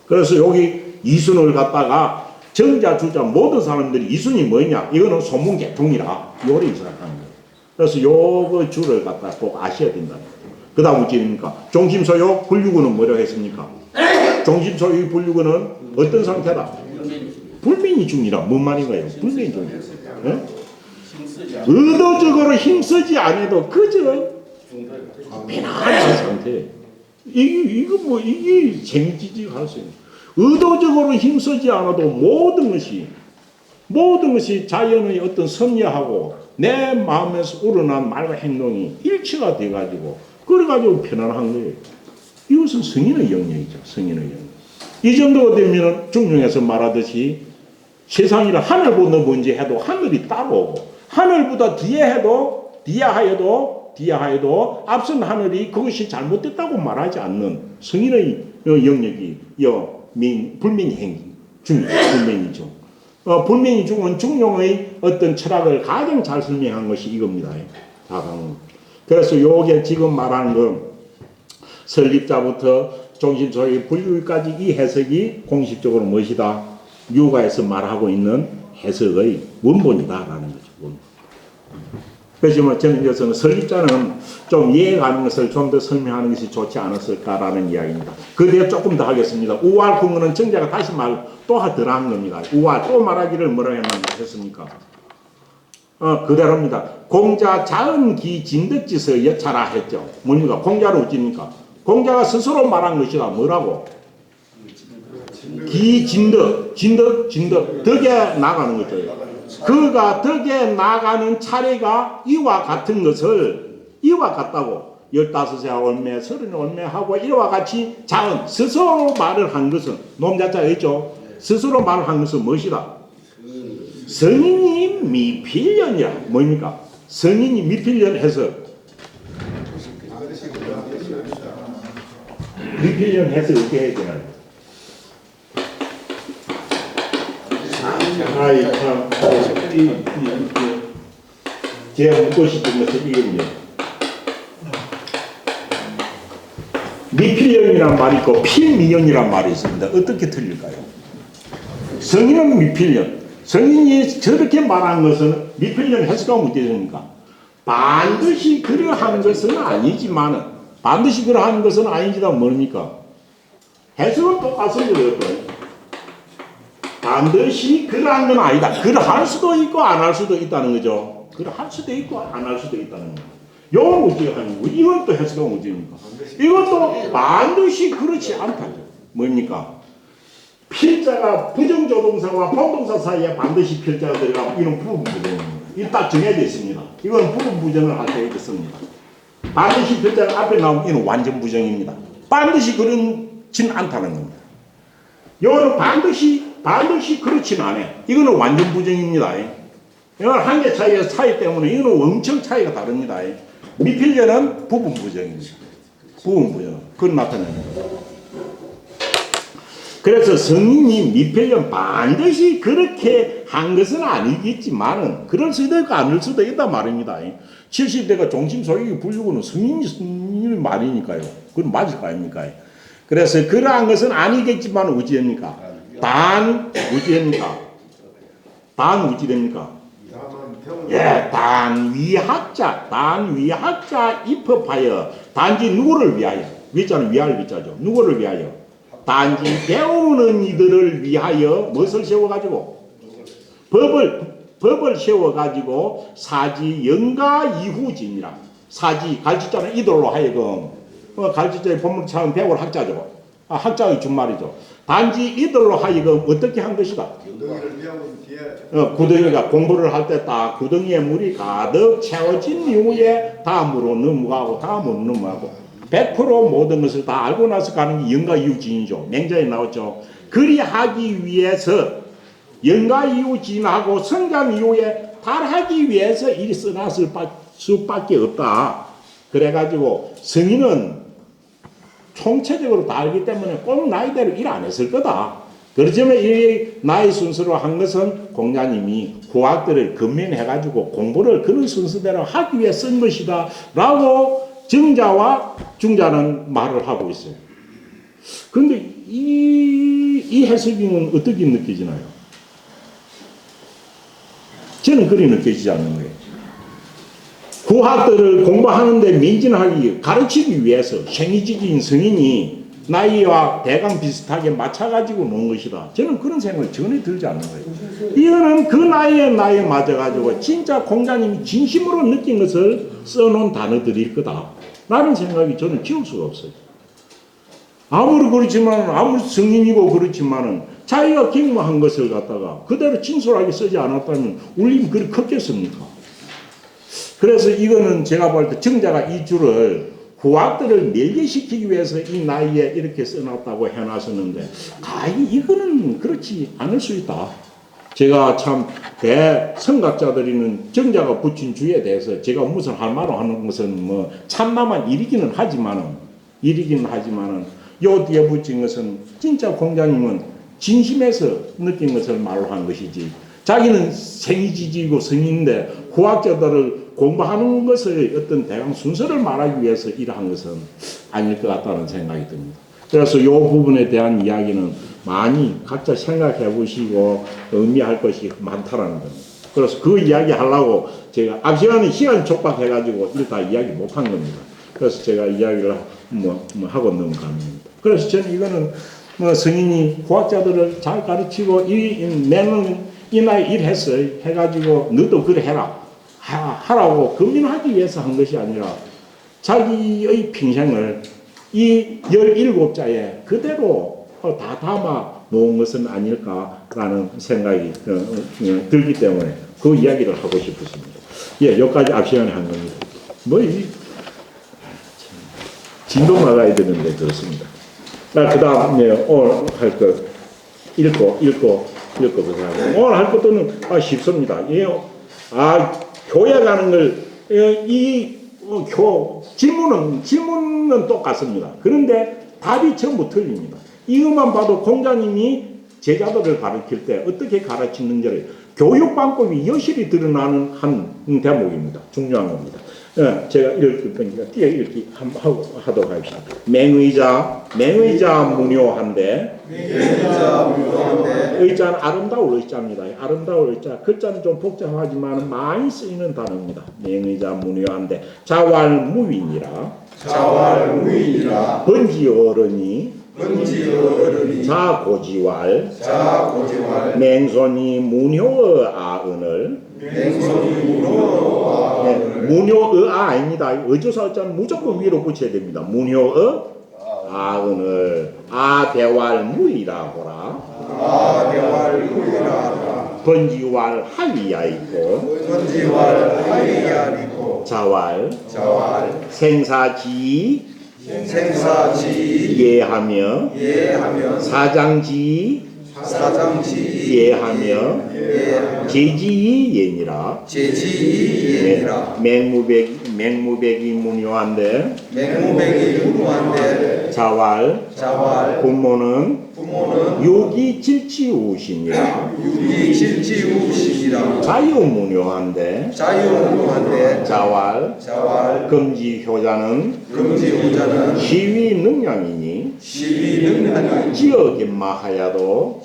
그래서 여기 이순을 갖다가 정자 주자 모든 사람들이 이순이 뭐냐? 이거는 소문 개통이라 요리 생각하는 거예요. 그래서 요거 줄을 갖다 꼭 아셔야 된다는 거예요. 그 다음 어찌입니까? 종심소유 분류구는 뭐라고 했습니까? 종심소유 분류구는 어떤 상태다? 불민이 중이라 뭔 말인가요? 불민이 중이라. 네? 의도적으로 힘쓰지 않아도 그저 편안한 상태. 이게 재미지지 할 수 있는. 의도적으로 힘쓰지 않아도 모든 것이 자연의 어떤 섭리하고 내 마음에서 우러난 말과 행동이 일치가 돼가지고 그래가지고 편안한 거예요. 이것은 성인의 영역이죠. 성인의 영역. 이 정도가 되면 중용에서 말하듯이 세상이라 하늘보다 먼저 해도 하늘이 따라오고 하늘보다 뒤하여도 앞선 하늘이 그것이 잘못됐다고 말하지 않는 성인의 영역이 불명의 행위 중, 불명의 중. 불명의 중은 중용의 어떤 철학을 가장 잘 설명한 것이 이겁니다. 다강. 그래서 요게 지금 말하는 건 설립자부터 종심소리 불유까지 이 해석이 공식적으로 무엇이다? 유가에서 말하고 있는 해석의 원본이다라는 거죠. 원본. 그렇지만 저는 이것은 설립자는 좀 이해가는 것을 좀 더 설명하는 것이 좋지 않았을까라는 이야기입니다. 그 뒤에 조금 더 하겠습니다. 우할 근거는 정자가 다시 말 또 하더라는 겁니다. 우할 또 말하기를 뭐라 했습니까? 그대로입니다. 공자 자은기 진덕지서 여차라 했죠. 뭡니까? 공자를 어찌입니까? 공자가 스스로 말한 것이다. 뭐라고? 기진덕, 진덕, 덕에 나가는 거죠. 그가 덕에 나가는 차례가 이와 같은 것을, 이와 같다고, 15세 올매, 30 올매하고 이와 같이 자은, 스스로 말을 한 것은, 놈자자가 있죠? 스스로 말을 한 것은 무엇이다? 성인이 미필년이야. 뭡니까? 성인이 미필년 해서, 미필년 해서 어떻게 해야 되나요? 아이 참, 제가 묻고 싶은 것은 이겁니다. 미필년이란 말이 있고 필미년이란 말이 있습니다. 어떻게 틀릴까요? 성인은 미필년. 성인이 저렇게 말한 것은 미필년 해석하면 어떻게 됩니까? 반드시 그러한 것은 아니지만은, 반드시 그러한 것은 아니지만 뭡니까? 해석은 똑같습니다. 반드시 그러한 건 아니다. 그러할 수도 있고 안 할 수도 있다는 거죠. 그러할 수도 있고 안 할 수도 있다는 거죠. 이건 어떻게 하는 거고, 이건 또 해석하면 어떻게입니까? 이것도 반드시 그렇지 않다. 뭡니까? 필자가 부정조동사와 본동사 사이에 반드시 필자가 들어가면 이런 부분부정입니다. 이거 딱 정해져 있습니다. 이건 부분부정을 할 때 있습니다. 반드시 필자가 앞에 나오면 이는 완전 부정입니다. 반드시 그렇진 않다는 겁니다. 이거는 반드시 그렇진 않아요. 이거는 완전 부정입니다. 이건 한 개 차이 때문에 이거는 엄청 차이가 다릅니다. 미필자는 부분 부정입니다. 부분 부정. 그건 나타내는 거예요. 그래서 성인이 미필년 반드시 그렇게 한 것은 아니겠지만은 그럴 수도 있고 아닐 수도 있단 말입니다. 70대가 종심소유기 불리고는 성인이 말이니까요. 그건 맞을 거 아닙니까? 그래서 그러한 것은 아니겠지만 어찌됩니까? 어찌됩니까? 어찌됩니까? 예, 단위학자 입법하여 단지 누구를 위하여, 위자는 위할 위자죠. 누구를 위하여? 단지 배우는 이들을 위하여 무엇을 세워가지고? 법을 세워가지고 사지 영가 이후진이라. 사지 갈치자는 이들로 하여금, 갈치자의 본문 차은 배울 학자죠. 학자의 준말이죠. 단지 이들로 하여금 어떻게 한 것이다? 구덩이가 공부를 할 때 딱 구덩이에 물이 가득 채워진 이후에 다음으로 넘어가고 다음으로 넘어가고 100% 모든 것을 다 알고 나서 가는 게 영가이후진이죠. 맹자에 나왔죠. 그리하기 위해서 영가이후진하고 성장 이후에 달하기 위해서 일이 써놨을 수밖에 없다. 그래가지고 성인은 총체적으로 다 알기 때문에 꼭 나이대로 일 안 했을 거다. 그렇지만 이 나이 순서로 한 것은 공자님이 후학들을 근면해가지고 공부를 그런 순서대로 하기 위해 쓴 것이다 라고 정자와 중자는 말을 하고 있어요. 그런데 이 해석은 어떻게 느껴지나요? 저는 그리 느껴지지 않는 거예요. 후학들을 공부하는데 민진하기, 가르치기 위해서 생이지기인 성인이 나이와 대강 비슷하게 맞춰가지고 놓은 것이다. 저는 그런 생각을 전혀 들지 않는 거예요. 이거는 그 나이에 맞아가지고 진짜 공자님이 진심으로 느낀 것을 써놓은 단어들일 거다. 라는 생각이 저는 지울 수가 없어요. 아무리 성인이고 그렇지만은 자기가 경험한 것을 갖다가 그대로 진솔하게 쓰지 않았다면 울림이 그리 컸겠습니까? 그래서 이거는 제가 볼 때 정자가 이 줄을 후학들을 멸개시키기 위해서 이 나이에 이렇게 써놨다고 해놨었는데 이거는 그렇지 않을 수 있다. 제가 참 대성각자들이는 정자가 붙인 주에 대해서 제가 무슨 할 말로 하는 것은 뭐 참남한 일이기는 하지만은 요 뒤에 붙인 것은 진짜 공자님은 진심에서 느낀 것을 말로 한 것이지 자기는 생이지지고 성인인데 후학자들을 공부하는 것의 어떤 대강 순서를 말하기 위해서 이러한 것은 아닐 것 같다는 생각이 듭니다. 그래서 이 부분에 대한 이야기는 많이 각자 생각해 보시고 의미할 것이 많다라는 겁니다. 그래서 그 이야기 하려고 제가 앞 시간에 시간 촉박해가지고 이거 다 이야기 못한 겁니다. 그래서 제가 이야기를 하고 넘어갑니다. 그래서 저는 이거는 성인이 후학자들을 잘 가르치고 내는 이 나이 일했어 해가지고 너도 그래 해라 하라고 금민하기 위해서 한 것이 아니라 자기의 평생을 이 17자에 그대로 다 담아 놓은 것은 아닐까라는 생각이 들기 때문에 그 이야기를 하고 싶었습니다. 예, 여기까지 앞 시간에 한 겁니다. 진도 나가야 되는데 그렇습니다. 그 다음에 오늘 할 거 읽고 보세요. 오늘 할 것도는 쉽습니다. 교회 가는 걸 질문은 똑같습니다. 그런데 답이 전부 틀립니다. 이것만 봐도 공자님이 제자들을 가르칠 때 어떻게 가르치는지를 교육방법이 여실히 드러나는 한 대목입니다. 중요한 겁니다. 제가 읽을 거니까 띄어 읽기 하도록 하겠습니다. 맹의자 무료한데 의자는 아름다울 의자입니다. 아름다울 의자 글자는 좀 복잡하지만 많이 쓰이는 단어입니다. 맹의자 무료한데 자왈무인이라 번지어른이 자고지왈 맹손이 무료의 아은을 무료의 아닙니다. 의조사 자는 무조건 위로 붙여야 됩니다. 무료의 아은을 아대왈무이라 호라 번지왈 하위야 있고 자왈 생사지 예하며 사장지 예하며 제지예니라 맹무백이 무료한데 자왈 부모는 유기질치우시니라 자유무료한데 자왈 금지효자는 시위능량이니 지어겐마하야도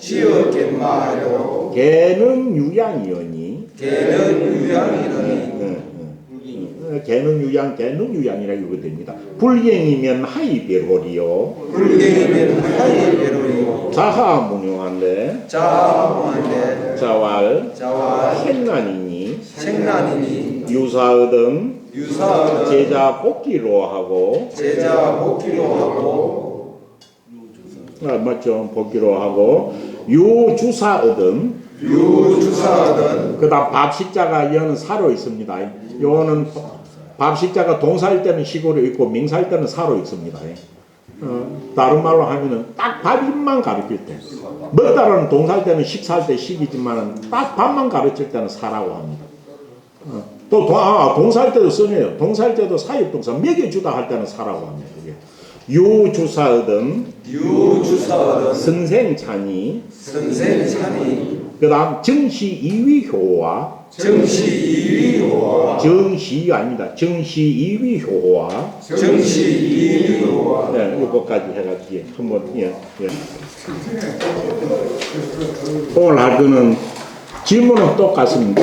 개는 유양이니 개는 유양이라 이거 됩니다. 불갱이면 하이베로리요 자하무료한데 자왈 생난이니 유사의등 제자 복기로 하고 맞죠? 복기로 하고 유주사의등 그 다음 밥식자가 여는 사로 있습니다. 요는 밥식자가 동사일 때는 시고로 있고 명사일 때는 사로 있습니다. 다른 말로 하면은 딱 밥만 가르칠 때 먹다라는 동사일 때는 식사할 때 식이지만 딱 밥만 가르칠 때는 사라고 합니다. 또 동사일 때도 써내요. 동사일 때도 사역동사 먹여주다 할 때는 사라고 합니다. 유주사의등 선생찬이 그 다음 정시이위효와 정시 아닙니다. 정시이위효와 네, 이거까지 해가지고 한번 오늘 할 거는 질문은 똑같습니다.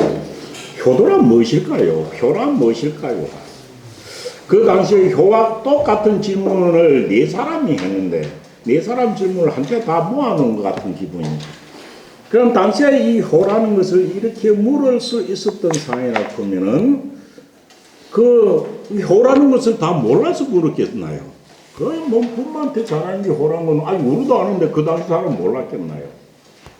효도란 무엇일까요? 효란 무엇일까요? 그 당시에 효와 똑같은 질문을 4사람이 했는데 4사람 질문을 한테 다 모아놓은 것 같은 기분입니다. 그럼 당시에 이 효라는 것을 이렇게 물을 수 있었던 상황이라 보면은 그 효라는 것을 다 몰라서 물었겠나요? 그냥 부모한테 잘하는 게 효라는 건 우리도 아는데 그 당시 사람 몰랐겠나요?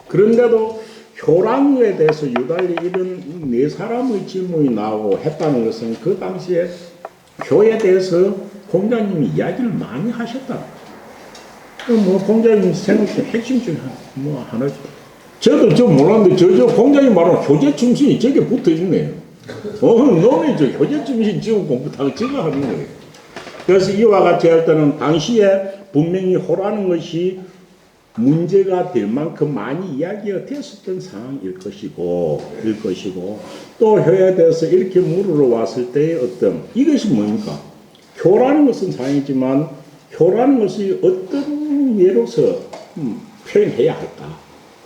그런데도 효랑에 대해서 유달리 이런 4사람의 질문이 나오고 했다는 것은 그 당시에 효에 대해서 공자님이 이야기를 많이 하셨다. 공자님 생각의 핵심 중에 하나죠. 저도 몰랐는데 저 공자님 말하는 효제충신이 저게 붙어 있네요. 너는 저 효제충신 지금 공부 다 저거 하는 거예요. 그래서 이와 같이 할 때는 당시에 분명히 호라는 것이 문제가 될 만큼 많이 이야기가 됐었던 상황일 것이고, 또 효에 대해서 이렇게 물으러 왔을 때의 어떤, 이것이 뭡니까? 효라는 것은 상이지만, 효라는 것이 어떤 예로서 표현해야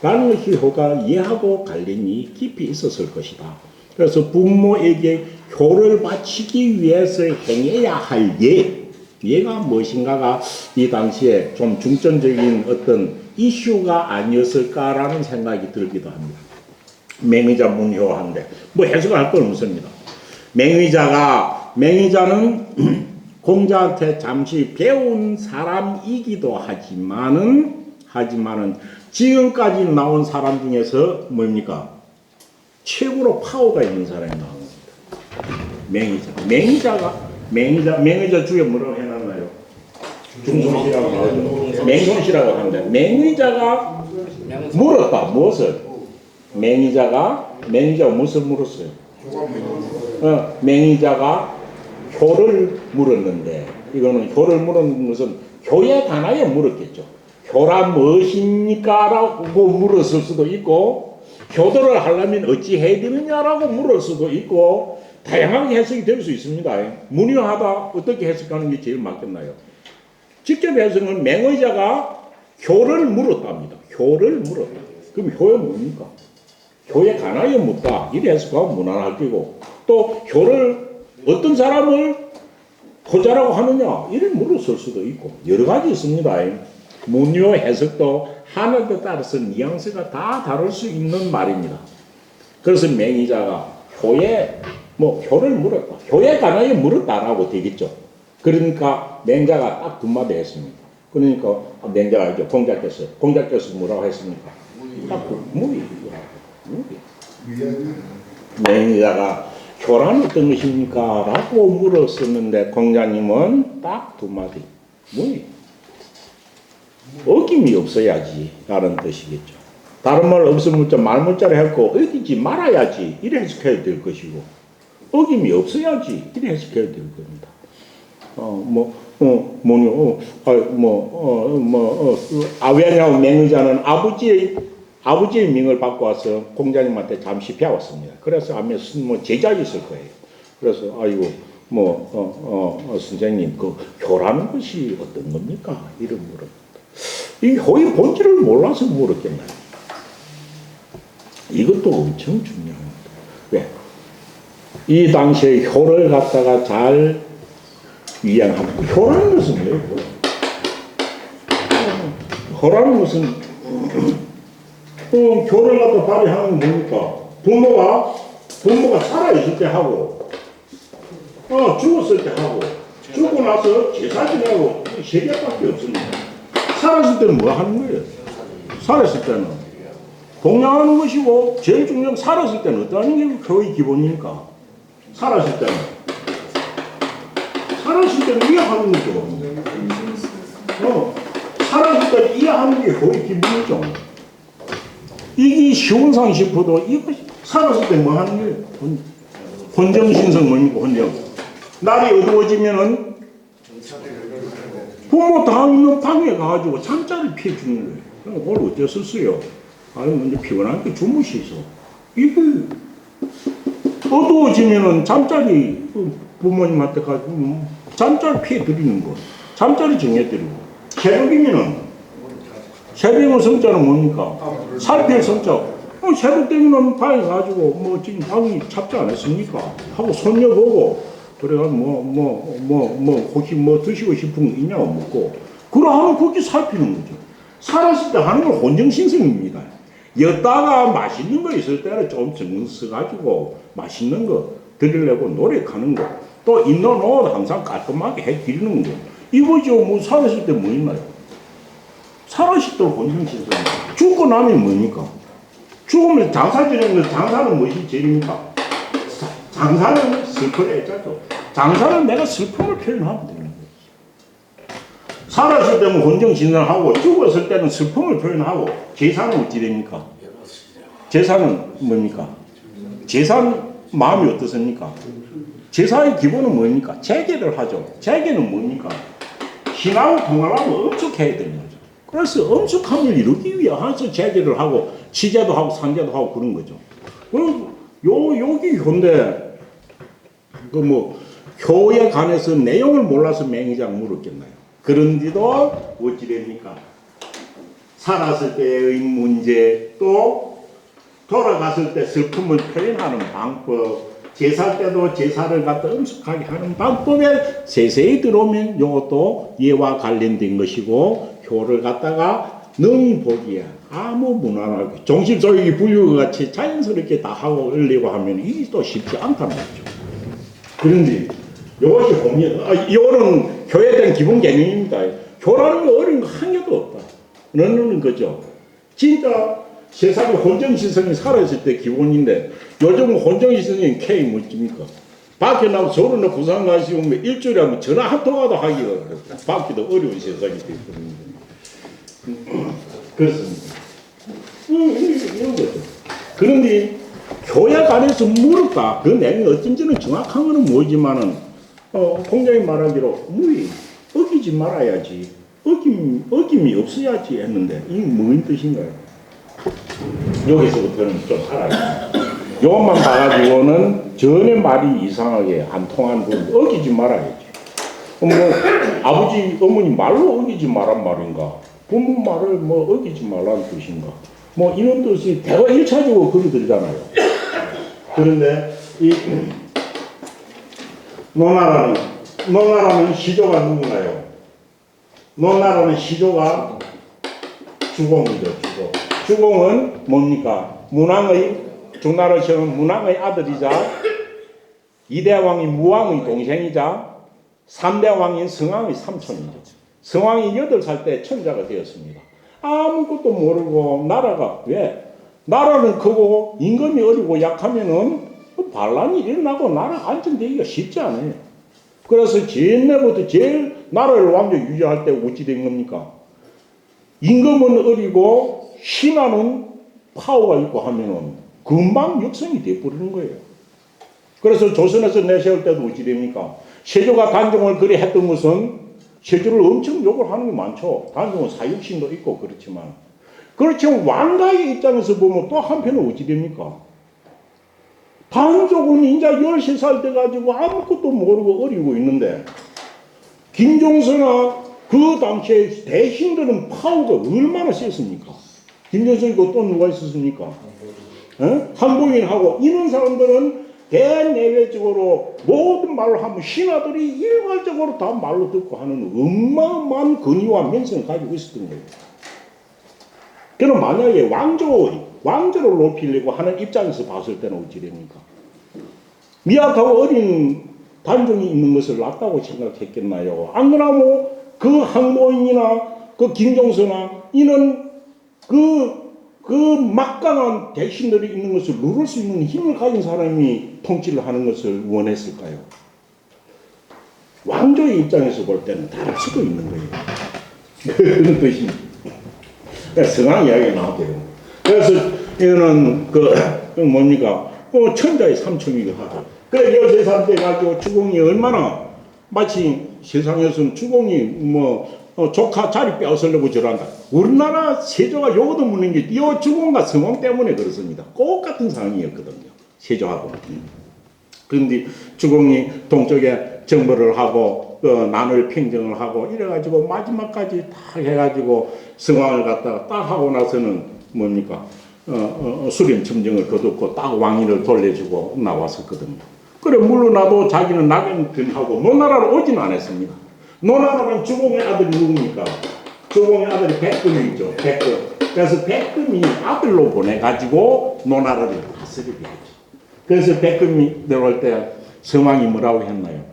할까라는 것이 효가 이해하고 관련이 깊이 있었을 것이다. 그래서 부모에게 효를 바치기 위해서 행해야 할 예가 무엇인가가 이 당시에 좀 중점적인 어떤 이슈가 아니었을까라는 생각이 들기도 합니다. 맹의자 문효한데 뭐 해석할 건 없습니다. 맹의자는 공자한테 잠시 배운 사람이기도 하지만은 지금까지 나온 사람 중에서 뭡니까? 최고로 파워가 있는 사람이 나옵니다. 맹의자 주에 뭐라고 해놨나요? 중손시라고 나오죠. 맹손시라고 하는데 맹의자가 물었다. 무엇을? 맹의자가 무엇을 물었어요? 맹의자가 효를 물었는데 이거는 효를 물은 것은 효에 관하여 물었겠죠. 효라 무엇입니까? 라고 물었을 수도 있고 효도를 하려면 어찌 해야 되느냐라고 물을 수도 있고 다양하게 해석이 될 수 있습니다. 문의하다 어떻게 해석하는 게 제일 맞겠나요? 직접 해석은 맹의자가 효를 물었답니다. 효를 물었다. 그럼 효가 뭡니까? 효에 관하여 묻다. 이래 해석하면 무난할 거고 또 효를 어떤 사람을 효자라고 하느냐 이를 물었을 수도 있고 여러 가지 있습니다. 문요 해석도 하나에 따라서 뉘앙스가 다 다를 수 있는 말입니다. 그래서 맹의자가 효를 물었다. 효에 관하여 물었다라고 되겠죠. 그러니까 맹자가 딱 두 마디 했습니다. 그러니까 맹자가 이제 공자께서 뭐라고 했습니까? 딱 무의. 맹자가 효란 어떤 것입니까? 라고 물었었는데 공자님은 딱 두 마디. 무의. 어김이 없어야지 라는 뜻이겠죠. 다른 말 없으면 말문자를 했고 어기지 말아야지 이래 해석해야 될 것이고 어김이 없어야지 이래 해석해야 될 겁니다. 아웨냐고 맹의자는 아버지의 명을 받고 와서 공자님한테 잠시 배웠습니다. 그래서 아마 제자였을 거예요. 그래서 선생님 그 효라는 것이 어떤 겁니까? 이런 물어. 이 효의 본질을 몰라서 물었겠나요? 이것도 엄청 중요합니다. 왜? 이 당시에 효를 갖다가 잘 이해하면 효라는 것은 뭐예요? 효라는 것은 효를 갖다 발휘하는 뭡니까? 부모가 살아있을 때 하고 죽었을 때 하고 죽고 나서 제사 지내고 세 개밖에 없습니다. 살았을 때는 뭐 하는 거예요? 살았을 때는 공양하는 것이고 제일 중요한 살았을 때는 어떠한 게 교의 기본입니까? 살았을 때는 이해하는 거죠. 살았을 때 이해하는 게 교의 기본이죠. 이게 쉬운상 싶어도 이거 살았을 때 뭐 하는 거예요? 혼정신성 뭡니까? 혼정. 날이 어두워지면은 부모 다음 있는 방에 가가지고 잠자를 피해주는 거예요. 오늘 어땠었어요? 먼저 피곤하니까 주무시소. 이게 어두워지면은 잠자리 부모님한테 가지고 잠자를 피해드리는 거. 잠자리 정해드리고. 새벽이면은 성자는 뭡니까? 살필 성자. 새벽 되면은 방에 가지고 지금 방이 잡지 않았습니까? 하고 손녀 보고 그래가 혹시 드시고 싶은 거 있냐고 묻고 그러하면 그렇게 살피는 거죠. 살았을 때 하는 건 혼정신성입니다. 였다가 맛있는 거 있을 때는 좀 정성 써가지고 맛있는 거 드리려고 노력하는 거 또 있는 옷 항상 깔끔하게 해드리는 거 이거죠. 살았을 때 뭐 있나요? 살았을 때 혼정신성입니다. 죽고 나면 뭡니까? 죽으면 장사 지내는 거 장사는 무엇이 제일입니까? 장사는 슬픔의 애자죠. 장사는 내가 슬픔을 표현하면 되는 거예요. 살았을 때는 혼정신성하고 죽었을 때는 슬픔을 표현하고 제사는 어찌 됩니까? 제사는 뭡니까? 제사는 마음이 어떻습니까? 제사의 기본은 뭡니까? 재개를 하죠. 재개는 뭡니까? 신하고 통하려면 엄숙해야 되는 거죠. 그래서 엄숙함을 이루기 위해서 제재를 하고 취재도 하고 상제도 하고 그런 거죠. 여기 근데 그 뭐 효에 관해서 내용을 몰라서 맹의장 물었겠나요? 그런데도 어찌됩니까? 살았을 때의 문제, 또 돌아갔을 때 슬픔을 표현하는 방법, 제사 때도 제사를 갖다 엄숙하게 하는 방법에 세세히 들어오면 이것도 예와 관련된 것이고, 효를 갖다가 능히 보기에 아무 무난하고 종실소유기 불교와 같이 자연스럽게 다 하고 올리고 하면 이게 또 쉽지 않다는 거죠. 그런데 이것이 이거는 효에 대한 기본 개념입니다. 효라는 거 어려운 거 한 개도 없다. 너는 거죠. 진짜 세상에 혼정시성이 살아있을 때 기본인데, 요즘은 혼정시성이 K 뭐입니까? 밖에 나가서 서울이나 부산 가시면 일주일에 하면 전화 한 통화도 하기가 받기도 어려운 세상이 되거든요. 그렇습니다. 이런 거죠. 그런데 교회 관해서 물었다. 그 내용이 어쩐지는 정확한 거는 모르지만은 공장이 말하기로 무의 어기지 말아야지, 어김이 없어야지 했는데 이게 무슨 뜻인가요? 여기서부터는 좀 살아요. 요것만 봐가지고는 전혀 말이 이상하게 안 통하는 부분, 어기지 말아야지. 뭐 아버지 어머니 말로 어기지 말란 말인가, 부모 말을 뭐 어기지 말라는 뜻인가, 뭐 이런 뜻이 대화 1차적으로 그러들잖아요. 그런데 이 노나라는 시조가 누군가요? 노나라는 시조가 주공이죠. 주공은 뭡니까? 주나라 시험은 문왕의 아들이자 2대 왕인 무왕의 동생이자 3대 왕인 성왕의 삼촌이죠. 성왕이 8살 때 천자가 되었습니다. 아무것도 모르고 나라는 크고 임금이 어리고 약하면은 반란이 일어나고 나라 안정되기가 쉽지 않아요. 그래서 옛날부터 제일 나라를 완전히 유지할 때 어찌 된 겁니까? 임금은 어리고 신하는 파워가 있고 하면은 금방 역성이 돼버리는 거예요. 그래서 조선에서 내세울 때도 어찌 됩니까? 세조가 단종을 그리 했던 것은 세조를 엄청 욕을 하는 게 많죠. 단종은 사육신도 있고 그렇지만 왕가의 입장에서 보면 또 한편은 어찌 됩니까? 단종은 이제 13살 돼 가지고 아무것도 모르고 어리고 있는데, 김종서나 그 당시에 대신들은 파워가 얼마나 셌습니까? 김종서이고 또 누가 있었습니까? 한국인하고 이런 사람들은 대내외적으로 모든 말을 하면 신하들이 일괄적으로 다 말로 듣고 하는 어마어마한 권위와 명성을 가지고 있었던 거예요. 그럼 만약에 왕조를 높이려고 하는 입장에서 봤을 때는 어찌 됩니까? 미약하고 어린 단종이 있는 것을 낫다고 생각했겠나요? 안 그러면 그 항모인이나 그 김종서나 이는 그 막강한 대신들이 있는 것을 누를 수 있는 힘을 가진 사람이 통치를 하는 것을 원했을까요? 왕조의 입장에서 볼 때는 다를 수도 있는 거예요. 그런 뜻입니다. 성황 이야기가 나오게 됩니다. 그래서 이거는 뭡니까? 천자의 삼촌이기도 하고. 그래 13살 때 가지고 주공이 얼마나 마치 세상에서는 주공이 조카 자리 빼앗으려고 저런다. 우리나라 세조가 요거도 묻는 게 이 주공과 성왕 때문에 그렇습니다. 똑같은 상황이었거든요. 세조하고. 그런데 주공이 동쪽에 정벌을 하고 난을 평정을 하고 이래가지고 마지막까지 다 해가지고 성왕을 갖다가 딱 하고 나서는 뭡니까? 수렴 첨정을 거뒀고 딱 왕위를 돌려주고 나왔었거든요. 그래 물러나도 자기는 낙연변하고 노나라로 오지는 않았습니다. 노나라는 주공의 아들이 누굽니까? 주공의 아들이 백금이죠. 백금. 그래서 백금이 아들로 보내가지고 노나라를 다스리게 했죠. 그래서 백금이 들어올 때 성왕이 뭐라고 했나요?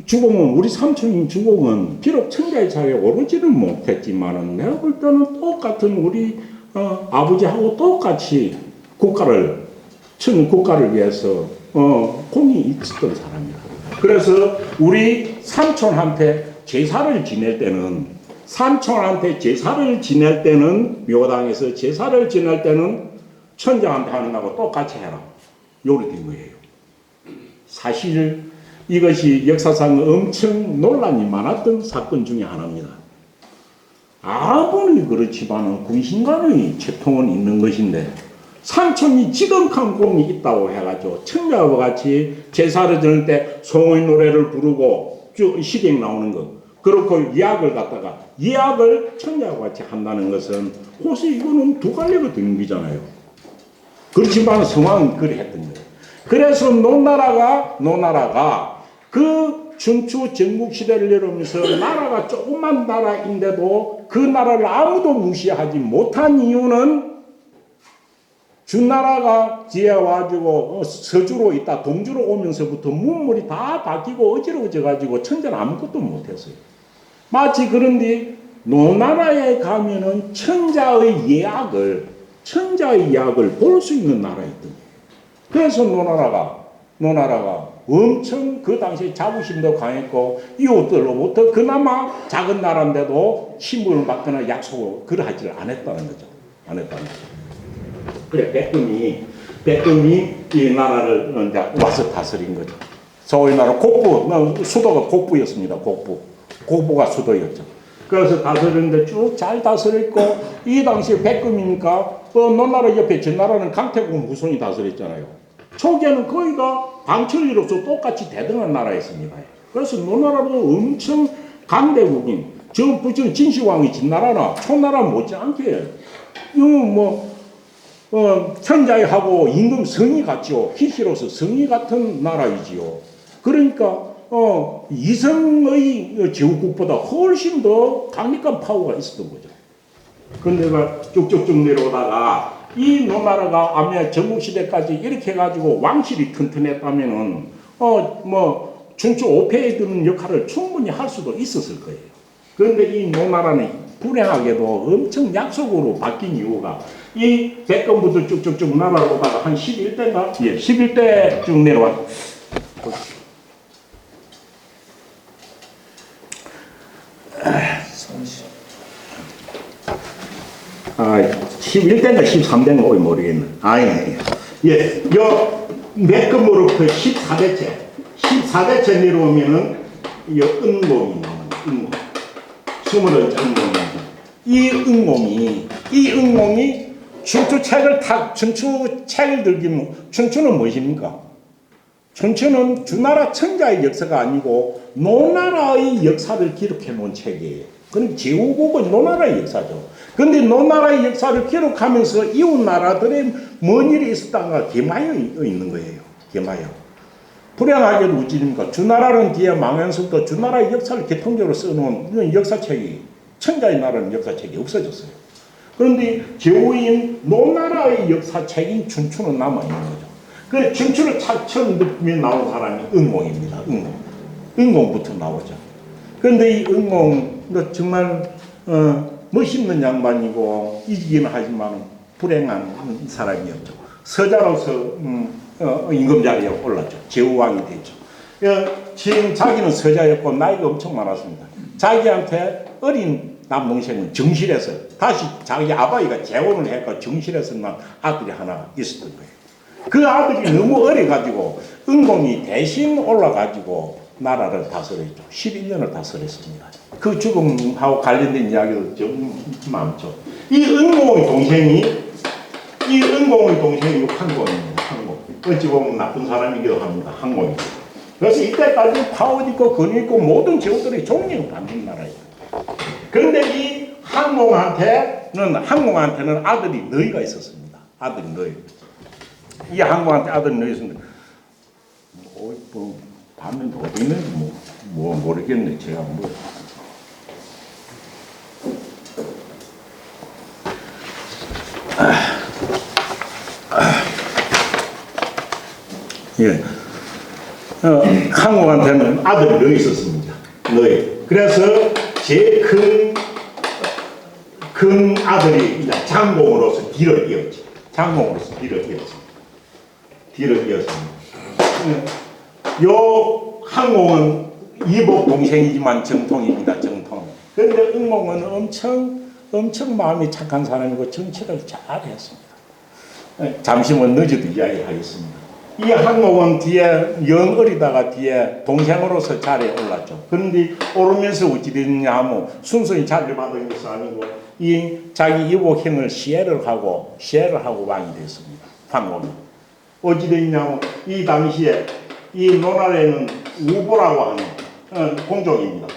주공은 우리 삼촌인 주공은 비록 천자의 자리에 오르지는 못했지만은 내가 볼 때는 똑같은 우리 아버지하고 똑같이 국가를 위해서 공이 있었던 사람이야. 그래서 우리 삼촌한테 제사를 지낼 때는 묘당에서 제사를 지낼 때는 천장한테 하는 거하고 똑같이 해라. 요리 된 거예요. 사실 이것이 역사상 엄청 논란이 많았던 사건 중에 하나입니다. 아무리 그렇지만 군신 간의 채통은 있는 것인데 산촌이 지덕한 공이 있다고 해가지고 청자와 같이 제사를 드릴 때 송의 노래를 부르고 시객 나오는 것, 그렇고 예약을 갖다가 예약을 청자와 같이 한다는 것은 혹시 이거는 두 갈래가 되는 거잖아요. 그렇지만 상황은 그래 했던 거예요. 그래서 노나라가 그 춘추 전국시대를 열으면서 나라가 조그만 나라인데도 그 나라를 아무도 무시하지 못한 이유는 준나라가 뒤에 와가지고 서주로 있다 동주로 오면서부터 문물이 다 바뀌고 어지러워져가지고 천자는 아무것도 못했어요. 마치 그런데 노나라에 가면은 천자의 예약을 볼 수 있는 나라였던 거예요. 그래서 노나라가 엄청 그 당시에 자부심도 강했고 이웃들로부터 그나마 작은 나라인데도 신분을 받거나 약속을 그러하지를 안 했다는 거죠. 그래 백금이 이 나라를 이제 와서 다스린 거죠. 소위 말하는 곡부, 수도가 곡부였습니다. 곡부가 수도였죠. 그래서 다스리는데 쭉 잘 다스렸고 이 당시에 백금이니까 노나라 옆에 전나라는 강태공 무손이 다스렸잖아요. 초기에는 거기가 방천리로서 똑같이 대등한 나라였습니다. 그래서 노나라도 엄청 강대국인 진시황이 진나라나 초나라 못지않게 천자하고 임금 성이 같죠. 희시로서 성이 같은 나라이지요. 그러니까 이성의 제국국보다 훨씬 더 강력한 파워가 있었던 거죠. 그런데 쭉쭉쭉 내려오다가 이 노나라가 아마 전국시대까지 이렇게 해가지고 왕실이 튼튼했다면은 춘추 오패에 드는 역할을 충분히 할 수도 있었을 거예요. 그런데 이 노나라는 불행하게도 엄청 약속으로 바뀐 이유가 이 백금부터 쭉쭉쭉 나라로다가 한 11대인가? 예, 11대 쭉 내려왔. 11대인가 13대인가 모르겠네. 예, 요 백금으로부터 14대째 내려오면은 요 은공이 나옵니다. 은공. 20번째 은공입니다. 이 은공이 춘추 책을 들기면 춘추는 무엇입니까? 춘추는 주나라 천자의 역사가 아니고 노나라의 역사를 기록해 놓은 책이에요. 그러니까 제후국은 노나라의 역사죠. 그런데 노나라의 역사를 기록하면서 이웃 나라들의 뭔 일이 있었다가 개마여 있는 거예요. 개마여. 불행하게도 우찌입니까? 주나라는 뒤에 망하면서부터 주나라의 역사를 개통적으로 써놓은 역사책이 천자의 나라는 역사책이 없어졌어요. 그런데 제후인 노나라의 역사책인 춘추는 남아있는 거죠. 그래서 춘추를 처음 나온 사람이 은공입니다. 은공부터 나오죠. 그런데 이 은공 정말 멋있는 양반이고 이기긴 하지만 불행한 사람이었죠. 서자로서 임금 자리에 올랐죠. 제후왕이 됐죠. 지금 자기는 서자였고 나이가 엄청 많았습니다. 자기한테 어린 남동생은 정실에서 다시 자기 아버지가 재혼을 했고 정실에서 난 아들이 하나 있었던 거예요. 그 아들이 너무 어려가지고 은공이 대신 올라가지고 나라를 다스렸죠. 11년을 다스렸습니다. 그 죽음하고 관련된 이야기도 좀 많죠. 이 은공의 동생이 항공입니다. 항공. 어찌 보면 나쁜 사람이기도 합니다. 항공이. 그래서 이때까지 파워 있고 권위 있고 모든 제후들이 존경을 받는 나라예요. 그런데 이 항공한테는 아들이 너희가 있었습니다. 아들이 너희. 이 항공한테 아들이 너희 있었는데 봤는데 어디 있는지 모르겠네. 제가 예. 항공한테는 아들이 너희 있었습니다. 너희. 그래서 제일 큰 아들이 장공으로서 뒤를 이었지. 뒤를 이었습니다. 요 항공은 이복 동생이지만 정통입니다. 정통. 그런데 은공은 엄청 마음이 착한 사람이고 정치를 잘 했습니다. 잠시만 늦어도 이야기하겠습니다. 이 항목은 뒤에 영 어리다가 뒤에 동생으로서 자리에 올랐죠. 그런데 오르면서 어찌 됐냐 하면 순순히 자리를 받은 것이 아니고 이 자기 이복행을 시해를 하고 왕이 됐습니다. 항목이. 어찌 됐냐면 이 당시에 이 노나라에는 우보라고 하는 공족입니다.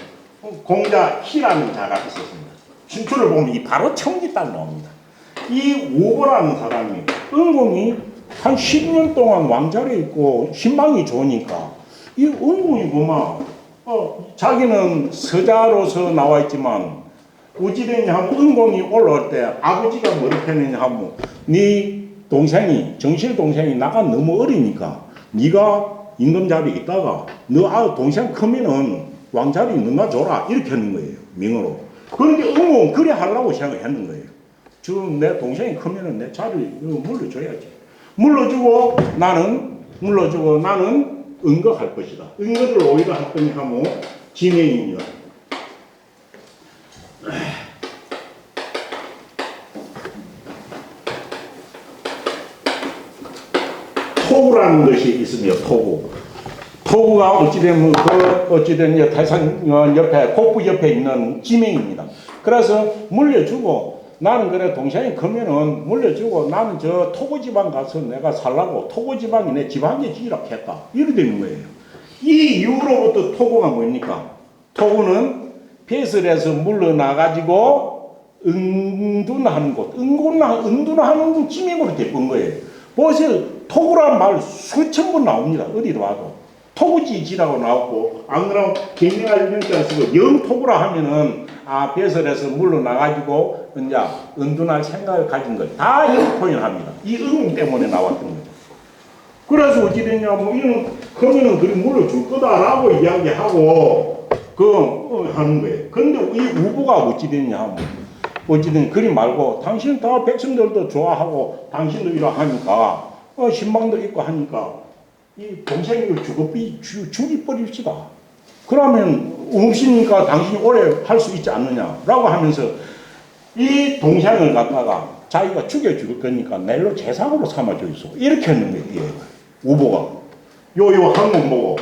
공자 희라는 자가 있었습니다. 춘추를 보면 이 바로 청기 딱 나옵니다. 이 우보라는 사람이 은공이 한 10년 동안 왕자리에 있고 신망이 좋으니까 이 은공이 그만 자기는 서자로서 나와 있지만 어찌 됐냐 하면 은공이 올라올 때 아버지가 뭐렇게 했느냐 하면 네 동생이 정실 동생이 나가 너무 어리니까 네가 임금 자리에 있다가 너 동생 크면은 왕자리 너나 줘라 이렇게 하는 거예요. 명으로. 그런데 은공은 그래 하려고 생각했는 거예요. 지금 내 동생이 크면은 내 자리 물려줘야지. 물러주고 나는 은거할 것이다. 은거를 오히려 할 거니까 뭐 진행입니다. 토구라는 것이 있으며 토구가 어찌되면 어찌된 태산 옆에 곡부 옆에 있는 지명입니다. 그래서 물려주고 나는 그래 동생이 크면은 물려주고 나는 저 토고지방 가서 내가 살라고 토고지방이 내 지방에 지으라고 했다. 이래 되는 거예요. 이 이후로부터 토고가 뭡니까? 토고는 벼슬에서 물러나가지고 은둔하는 곳, 은둔하는 지명으로 돼본 거예요. 보세요. 토고란 말 수천 번 나옵니다. 어디로 와도. 토구지지라고 나오고, 안 그러면 경영할 명자 쓰고, 영토구라 하면은, 벼슬에서 물러나가지고, 이제, 은둔할 생각을 가진 것. 다 이렇게 표현합니다. 이 응 때문에 나왔던 거죠. 그래서 어찌 됐냐면, 이는, 그러면은 그리 물러줄 거다라고 이야기하고, 하는 거예요. 근데 이 우보가 어찌 됐냐 하면, 어찌든 그리 말고, 당신 다 백성들도 좋아하고, 당신도 이러 하니까, 신망도 있고 하니까, 이 동생을 죽이버립시다. 그러면 없으니까 당신이 오래 할 수 있지 않느냐라고 하면서 이 동생을 갖다가 자기가 죽일 거니까 낼로 재상으로 삼아주이소. 이렇게 했는 거예요. 우보가. 요 항목 보고,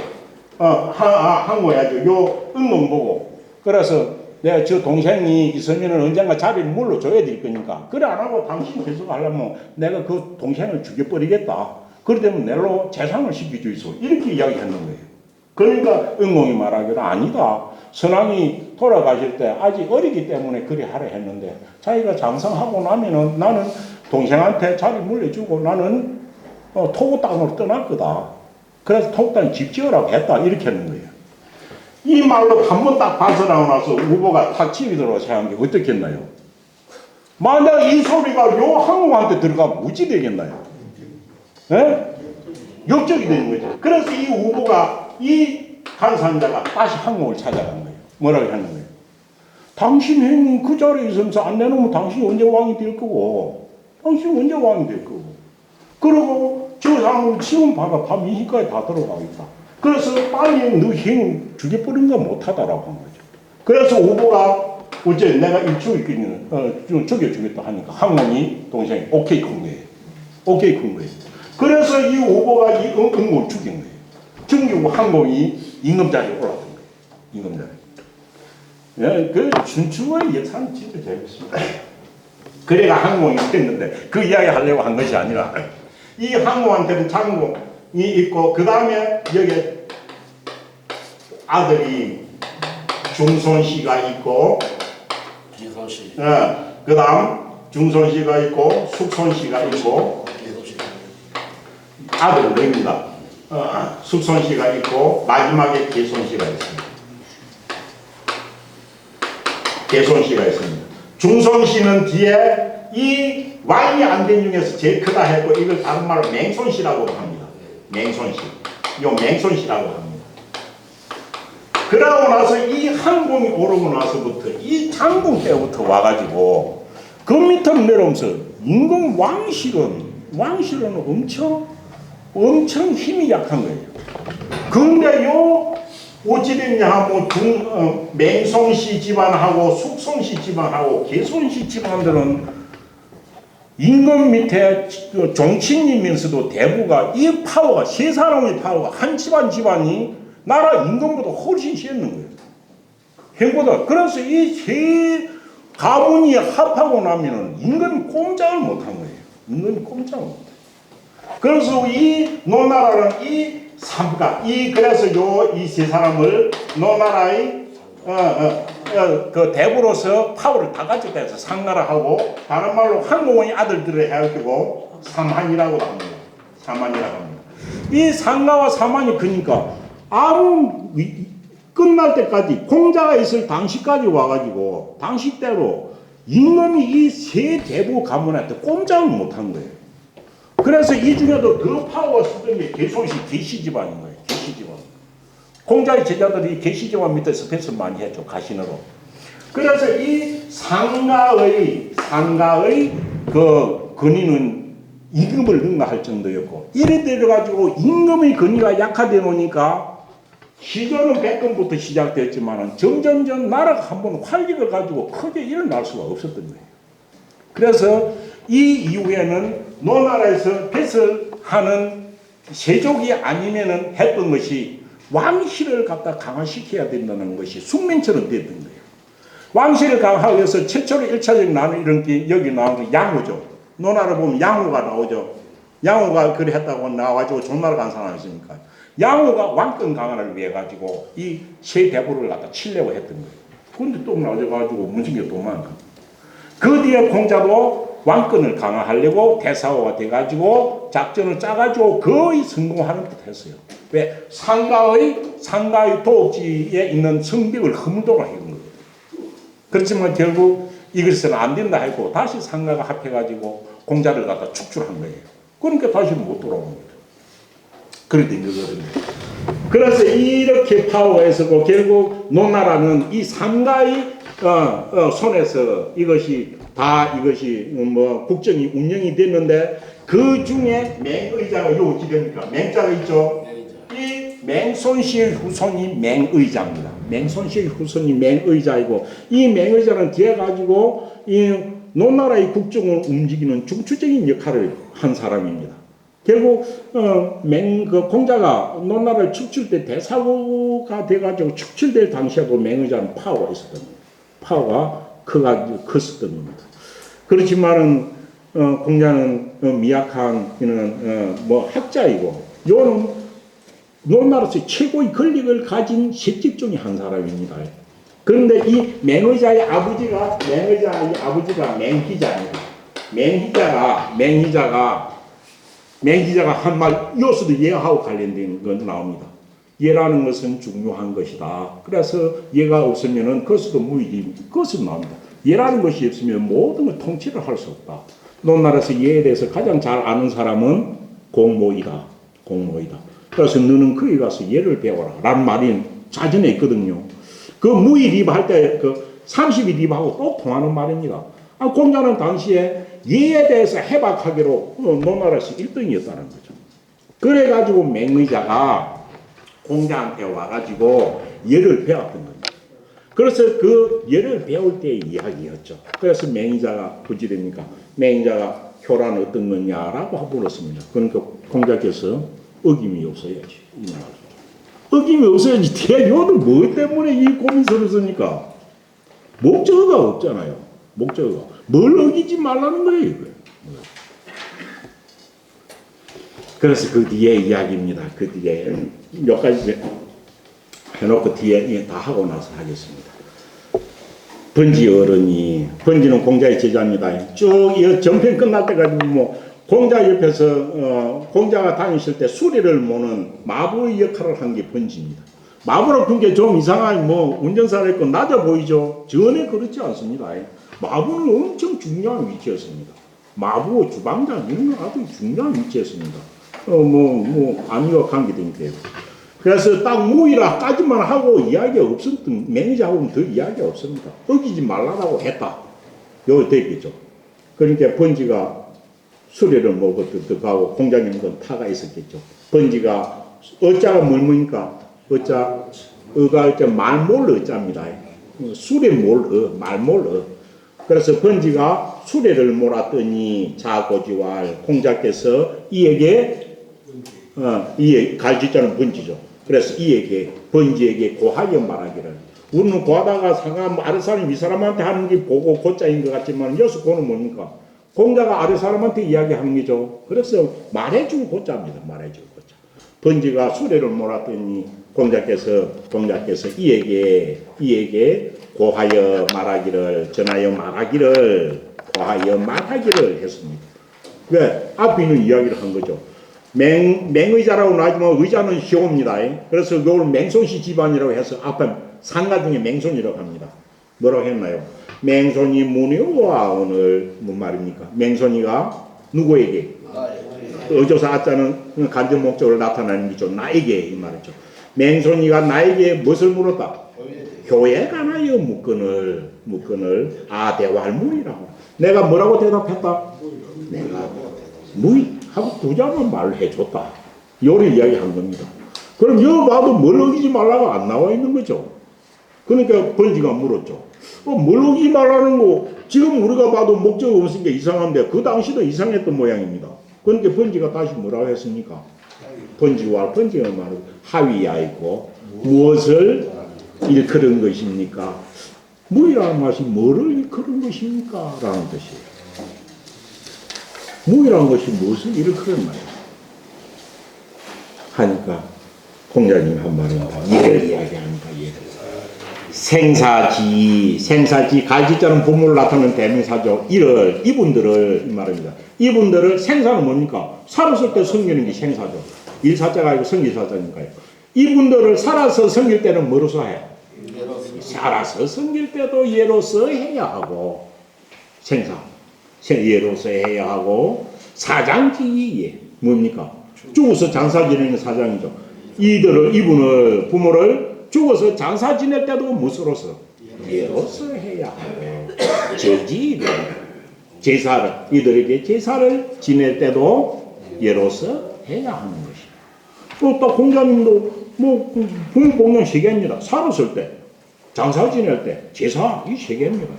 항목야죠. 요 응목 보고. 그래서 내가 저 동생이 있으면 언젠가 자리를 물러줘야 될 거니까. 그래 안 하고 당신 계속 하려면 내가 그 동생을 죽여버리겠다. 그러면 낼로 재상을 시켜주이소. 이렇게 이야기하는 거예요. 그러니까 은공이 말하기를 아니다. 선왕이 돌아가실 때 아직 어리기 때문에 그리 하려 했는데 자기가 장성하고 나면은 나는 동생한테 자리 물려주고 나는 토구 땅으로 떠날 거다. 그래서 토구 땅에 집 지으라고 했다. 이렇게 하는 거예요. 이 말로 한 번 딱 발설하고 나서 우보가 탁 치리도록 생각한 게 어떻겠나요? 만약 이 소리가 요 항우한테 들어가면 어찌 되겠나요? 예? 역적이 되는 거죠. 그래서 이 우보가 이 간산자가 다시 항목을 찾아간 거예요. 뭐라고 하는 거예요? 당신 형이 그 자리에 있으면서 안 내놓으면 당신이 언제 왕이 될 거고, 당신이 언제 왕이 될 거고. 그리고 저 사람은 지금 봐라, 밤 2시까지 다 들어가겠다. 그래서 빨리 너 형 죽여버린 거 못하다라고 한 거죠. 그래서 우보가 어째 내가 이 죽여주겠다 하니까 항목이 동생이 오케이 큰 거예요. 오케이 큰 거예요. 그래서 이 우보가 이 은공을 죽인 거예요. 죽이고 항공이 임금자리에 올랐던 거예요. 임금자리. 예, 그 춘추의 역사는 진짜 재밌습니다. 그래가 항공이 됐는데 그 이야기 하려고 한 것이 아니라 이 항공한테는 장공이 있고 그 다음에 여기 아들이 중손씨가 있고 기손씨. 그 다음 중손씨가 있고 숙손씨가 있고 아들을 냅니다. 숙손씨가 있고 마지막에 개손씨가 있습니다. 개손씨가 있습니다. 중손씨는 뒤에 이 왕이 안 된 중에서 제일 크다 했고 이걸 다른 말로 맹손씨라고 합니다. 맹손씨. 요 맹손씨라고 합니다. 그러고 나서 이 항공이 오르고 나서부터 이 장공 때부터 와가지고 그 밑으로 내려오면서 임금 왕실은 엄청 힘이 약한 거예요. 근데 요 어찌됐냐 하면 맹손씨 집안하고 숙손씨 집안하고 개손씨 집안들은 임금 밑에 그 종친이면서도 대부가 이 파워가 세 사람의 파워가 한 집안이 나라 임금보다 훨씬 세는 거예요. 행보다. 그래서 이 세 가문이 합하고 나면은 임금이 꼼짝을 못한 거예요. 임금이 꼼짝을 못해요. 그래서 이 노나라는 이 삼가 그래서 이 세 사람을 노나라의 그 대부로서 파워를 다 가졌다 해서 상나라 하고 다른 말로 한국의 아들들을 해가지고 삼한이라고 합니다. 삼한이라고 합니다. 이 상가와 삼한이 그러니까 아무 끝날 때까지 공자가 있을 당시까지 와가지고 당시 때로 임금이 이 세 대부 가문한테 꼼짝을 못한 거예요. 그래서 이 중에도 더 파워 쓰던 게 개소시 계시집안인 거예요. 계시집안. 공자의 제자들이 계시집안 밑에서 뱃을 많이 했죠. 가신으로. 그래서 이 상가의 그 근위는 임금을 능가할 정도였고 이래 되어가지고 임금의 근위가 약화되어 놓으니까 시조는 백금부터 시작됐지만 점점점 나라가 한번 활력을 가지고 크게 일어날 수가 없었던 거예요. 그래서 이 이후에는 노나라에서 뱃을 하는 세족이 아니면은 했던 것이 왕실을 갖다 강화시켜야 된다는 것이 숙명처럼 됐던 거예요. 왕실을 강화하기 위해서 최초로 1차적 나누 이런 게 여기 나오는 양후죠. 노나라 보면 양후가 나오죠. 양후가 그래 했다고 나와가지고 종나라 간 사람이 있으니까. 양후가 왕권 강화를 위해 가지고 이 세 대부를 갖다 치려고 했던 거예요. 그런데 또 나와가지고 무지개 도망가. 그 뒤에 공자도 왕권을 강화하려고 대사호가 돼가지고 작전을 짜가지고 거의 성공하는 듯 했어요. 왜? 상가의 도읍지에 있는 성벽을 허물도록 한 거예요. 그렇지만 결국 이것은 안 된다 했고 다시 상가가 합해가지고 공자를 갖다 축출한 거예요. 그러니까 다시 못 돌아온 거예요. 그래 된 거거든요. 그래서 이렇게 파워했었고 결국 노나라는 이 상가의 손에서 이것이 뭐 국정이 운영이 됐는데 그 중에 맹의자가 요 어찌 됩니까? 맹자가 있죠. 이 맹손씨의 후손이 맹의자입니다. 맹손씨의 후손이 맹의자이고 이 맹의자는 뒤에 가지고 이 노나라의 국정을 움직이는 중추적인 역할을 한 사람입니다. 결국 그 공자가 노나라를 축출 때 대사고가 돼가지고 축출될 당시하고 맹의자는 파워가 있었던 거예요. 파워가 컸었던 겁니다. 그렇지만은 공자는 미약한 뭐 학자이고 요는 노나라에서 최고의 권력을 가진 세집 중에 한 사람입니다. 그런데 이 맹의자의 아버지가 맹희자입니다. 맹희자가 한 말 요소도 얘하고 관련된 건 나옵니다. 얘라는 것은 중요한 것이다. 그래서 얘가 없으면은 그것도 무의리, 그것은 나옵니다. 얘라는 것이 없으면 모든 걸 통치를 할 수 없다. 노나라에서 얘에 대해서 가장 잘 아는 사람은 공모이다. 그래서 너는 거기 가서 얘를 배워라. 라는 말이 자전에 있거든요. 그 무의리브 할 때 그 32리브하고 또 통하는 말입니다. 공자는 당시에 얘에 대해서 해박하기로 노나라에서 1등이었다는 거죠. 그래가지고 맹의자가 공자한테 와가지고 얘를 배웠던 겁니다. 그래서 그 얘를 배울 때의 이야기였죠. 그래서 맹의자가 부지됩니까? 맹의자가 효란 어떤 거냐라고 물었습니다. 그러니까 공자께서 어김이 없어야지. 이 말. 어김이 없어야지. 대요는 뭐 때문에 이 고민서를 쓰니까? 목적어가 없잖아요. 목적어가. 뭘 어기지 말라는 거예요. 이거. 그래서 그 뒤에 이야기입니다. 그 뒤에 몇 가지 해놓고 뒤에 다 하고 나서 하겠습니다. 번지 어른이, 번지는 공자의 제자입니다. 쭉 이 전편 끝날 때까지 뭐 공자 옆에서 공자가 다니실 때 수리를 모는 마부의 역할을 한 게 번지입니다. 마부로 본 게 좀 이상하게 뭐 운전사를 했고 낮아 보이죠. 전혀 그렇지 않습니다. 마부는 엄청 중요한 위치였습니다. 마부, 주방장 이런 건 아주 중요한 위치였습니다. 아니와 관계되니까요. 그래서 딱 무이라까지만 하고 이야기가 없었던 매니저하고는 더 이야기가 없습니다. 어기지 말라고 했다. 여기 됐겠죠. 그러니까 번지가 수레를 몰고 득하고 공장님도 타가 있었겠죠. 번지가 어자가 뭘입니까? 어가 말몰 어자입니다. 수레 몰 말몰 그래서 번지가 수레를 몰았더니 자고지왈 공자께서 이에게 이 갈지자는 번지죠. 그래서 이에게 번지에게 고하여 말하기를 우리는 고하다가 상하 아랫사람 윗사람한테 하는 게 보고 고자인 것 같지만 여기서 고는 뭡니까? 공자가 아랫사람한테 이야기하는 거죠. 그래서 말해주고 고자입니다. 말해주고 고자. 번지가 수레를 몰았더니 공자께서 이에게 고하여 말하기를 전하여 말하기를 고하여 말하기를 했습니다. 왜? 앞에 있는 이야기를 한 거죠. 맹의자라고 나지만 의자는 시호입니다. 그래서 그걸 맹손씨 집안이라고 해서 앞에 상가 중에 맹손이라고 합니다. 뭐라고 했나요? 맹손이 무녀와 오늘 뭔 말입니까? 맹손이가 누구에게? 어조사 아자는 간접 목적으로 나타나는 거죠. 나에게 이 말이죠. 맹손이가 나에게 무엇을 물었다? 교회에 관하여 묻건을 대활무이라고. 내가 뭐라고 대답했다? 내가 무이 하고 두 자만 말을 해줬다. 요를 이야기한 겁니다. 그럼 여기 봐도 뭘 어기지 말라고 안 나와 있는 거죠. 그러니까 번지가 물었죠. 뭘 어기지 말라는 거 지금 우리가 봐도 목적 없으니까 이상한데 그 당시도 이상했던 모양입니다. 그러니까 번지가 다시 뭐라고 했습니까? 번지가 말하고 하위야 있고 무엇을 일컬은 것입니까? 무이라는 것이 뭐를 일컬은 것입니까? 라는 뜻이에요. 무이라는 것이 무엇을 일컬은 말이에요. 하니까 공자님 한 말은 이를 이야기합니다. 생사지 갈지자는 부모를 나타내는 대명사죠. 이분들을 이 말입니다. 이분들을 생사는 뭡니까? 살았을 때 섬기는 게 생사죠. 일사자가 아니고 성기사자니까요. 이분들을 살아서 섬길 때는 뭐로서 해요? 살아서 섬길 때도 예로서 해야 하고 예로서 해야 하고 사장지예 뭡니까? 죽어서 장사 지내는 사장이죠. 이분을 부모를 죽어서 장사 지낼 때도 무엇으로서? 예로서 해야 하고 제사를 이들에게 제사를 지낼 때도 예로서 해야 하는 것이다. 또 공자님도 부모 공양 세 개입니다. 살았을 때 장사 지낼 때 제사 이 세 개입니다.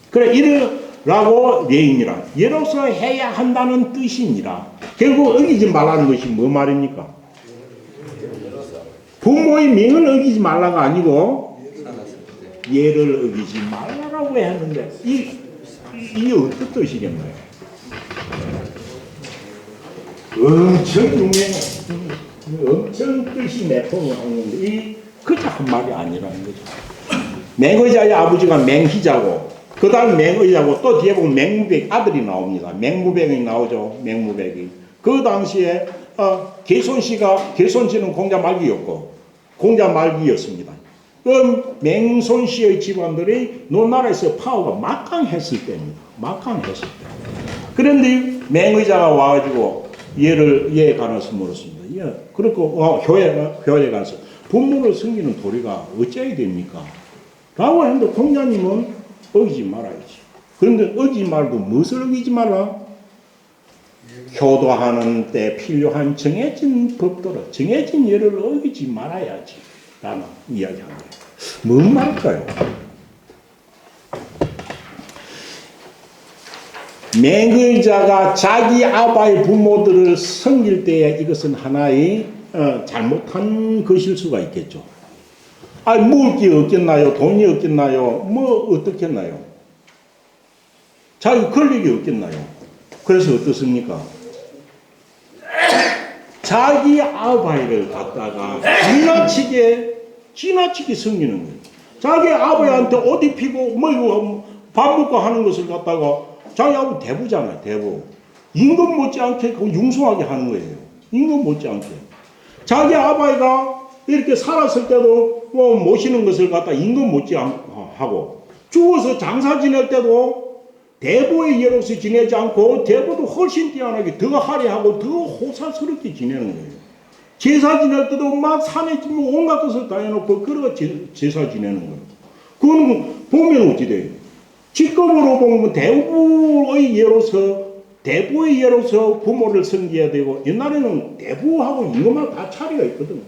그래 이러라고 예인이라 예로서 해야 한다는 뜻이니라. 결국 어기지 말라는 것이 뭐 말입니까? 부모의 명을 어기지 말라가 아니고 예를 어기지 말라라고 했는데 이게 어떤 뜻이겠나요? 엄청 유명해. 엄청 뜻이 내포를 하는데 이 그저 한 말이 아니라는 거죠. 맹의자의 아버지가 맹희자고 그 다음 맹의자고 또 뒤에 보면 맹무백 아들이 나옵니다. 맹무백이 나오죠. 맹무백이. 그 당시에 개손씨는 공자 말기였습니다. 그 맹손씨의 집안들이 노나라에서 파워가 막강했을 때입니다. 막강했을 때. 그런데 맹의자가 와가지고 얘에 관해서 물었습니다. 그리고 교회에 가서 부모를 섬기는 도리가 어찌해야 됩니까? 라고 했는데 공자님은 어기지 말아야지. 그런데 어기지 말고 무엇을 어기지 말라? 효도하는 때 필요한 정해진 법도로 정해진 예를 어기지 말아야지 라는 이야기합니다. 뭔 말일까요? 맹의자가 자기 아바의 부모들을 섬길 때에 이것은 하나의 잘못한 것일 수가 있겠죠. 먹을 게 없겠나요? 돈이 없겠나요? 뭐 어떻겠나요? 자기 권력이 없겠나요? 그래서 어떻습니까? 자기 아바이를 갖다가 지나치게 섬기는 거예요. 자기 아바이한테 옷 입히고 밥 먹고 하는 것을 갖다가 자기 아버지 대부잖아요. 대부. 임금 못지않게 융숭하게 하는 거예요. 임금 못지않게. 자기 아바이가 이렇게 살았을 때도 모시는 것을 갖다 임금 못지않게 하고 죽어서 장사 지낼 때도 대부의 예로서 지내지 않고 대부도 훨씬 뛰어나게 더 화려하고 더 호사스럽게 지내는 거예요. 제사 지낼 때도 막 산에 온갖 것을 다 해놓고 그러고 제사 지내는 거예요. 그건 보면 어찌 돼요? 직급으로 보면 대부의 예로서 부모를 섬겨야 되고 옛날에는 대부하고 임금하고 다 차이가 있거든요.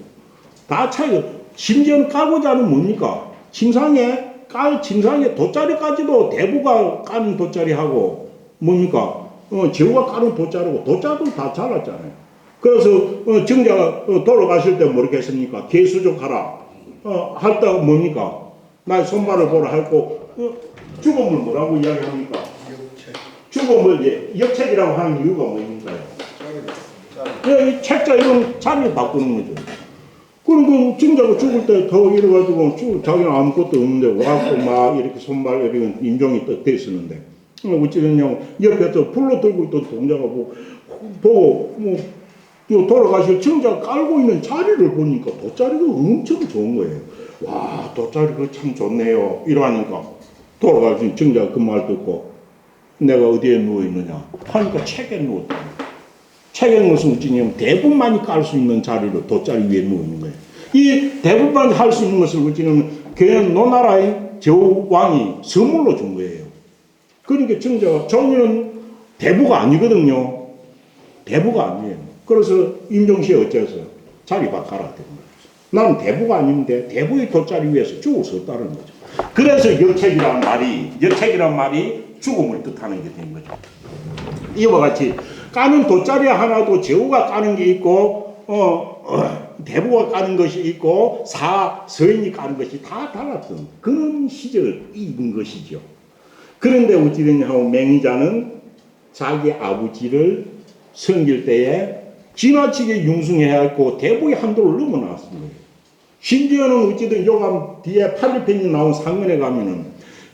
다 차이가 심지어는 까고자는 뭡니까? 침상에 깔 진상에 돗자리까지도 대부가 까는 돗자리하고 뭡니까? 제후가 까는 돗자리고 돗자리도 다 잘랐잖아요. 그래서 정자가 돌아가실 때 모르겠습니까? 개수족하라 할 때 뭡니까? 나의 손발을 보라 했고 죽음을 뭐라고 이야기합니까? 죽음을 이제 역책이라고 하는 이유가 뭡니까? 이 책자 이런 자리를 바꾸는 거죠. 그리고 정자가 죽을 때 더 이래가지고 자기는 아무것도 없는데 와갖고 막 이렇게 손발 이렇게 인종이 또 돼 있었는데 어찌됐냐고 옆에서 불로 들고 있던 동자가 보고 돌아가실 정자 깔고 있는 자리를 보니까 돗자리가 엄청 좋은 거예요. 와, 돗자리가 참 좋네요. 이러니까 돌아가신 정자가 그 말 듣고 내가 어디에 누워있느냐 하니까 책에 누웠다. 책에 누워서 어찌냐면 대부분만이 깔 수 있는 자리로 돗자리 위에 누워있는 거예요. 이 대부분만이 할 수 있는 것을 어찌냐면 걔는 노나라의 제후왕이 선물로 준 거예요. 그러니까 정자가 저는 대부가 아니거든요. 대부가 아니에요. 그래서 임종시에 어째서 자리 바꿔라 된 거예요. 나는 대부가 아닌데 대부의 돗자리 위에서 죽을 수 없다는 거죠. 그래서 역책이란 말이 죽음을 뜻하는 게 된 거죠. 이와 같이 까는 돗자리 하나도 제후가 까는 게 있고 대부가 까는 것이 있고 서인이 까는 것이 다 달랐던 그런 시절인 것이죠. 그런데 어찌됐냐 하면 맹의자는 자기 아버지를 섬길 때에 지나치게 융숭해야 했고 대부의 한도를 넘어나왔습니다. 심지어는 어찌든 요감 뒤에 8일편이 나온 상문에 가면은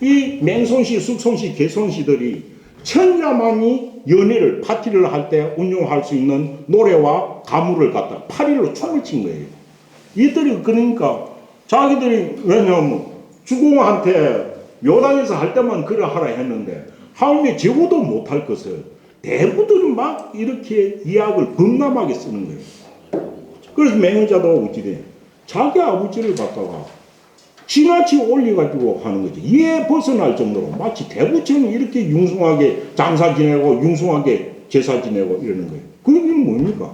이 맹손시, 숙손시, 개손시들이 천자만이 연회를 파티를 할 때 운용할 수 있는 노래와 가물을 갖다 8일로 춤을 친 거예요. 이들이 그러니까 자기들이 왜냐하면 주공한테 묘당에서 할 때만 그래 하라 했는데 하음에 제고도 못할 것을 대부들은 막 이렇게 이약을 범람하게 쓰는 거예요. 그래서 맹의자도 어찌돼 자기 아버지를 갖다가 지나치 올려가지고 하는 거지. 이에 벗어날 정도로 마치 대부처럼 이렇게 융숭하게 장사 지내고 융숭하게 제사 지내고 이러는 거예요. 그 의미는 뭡니까?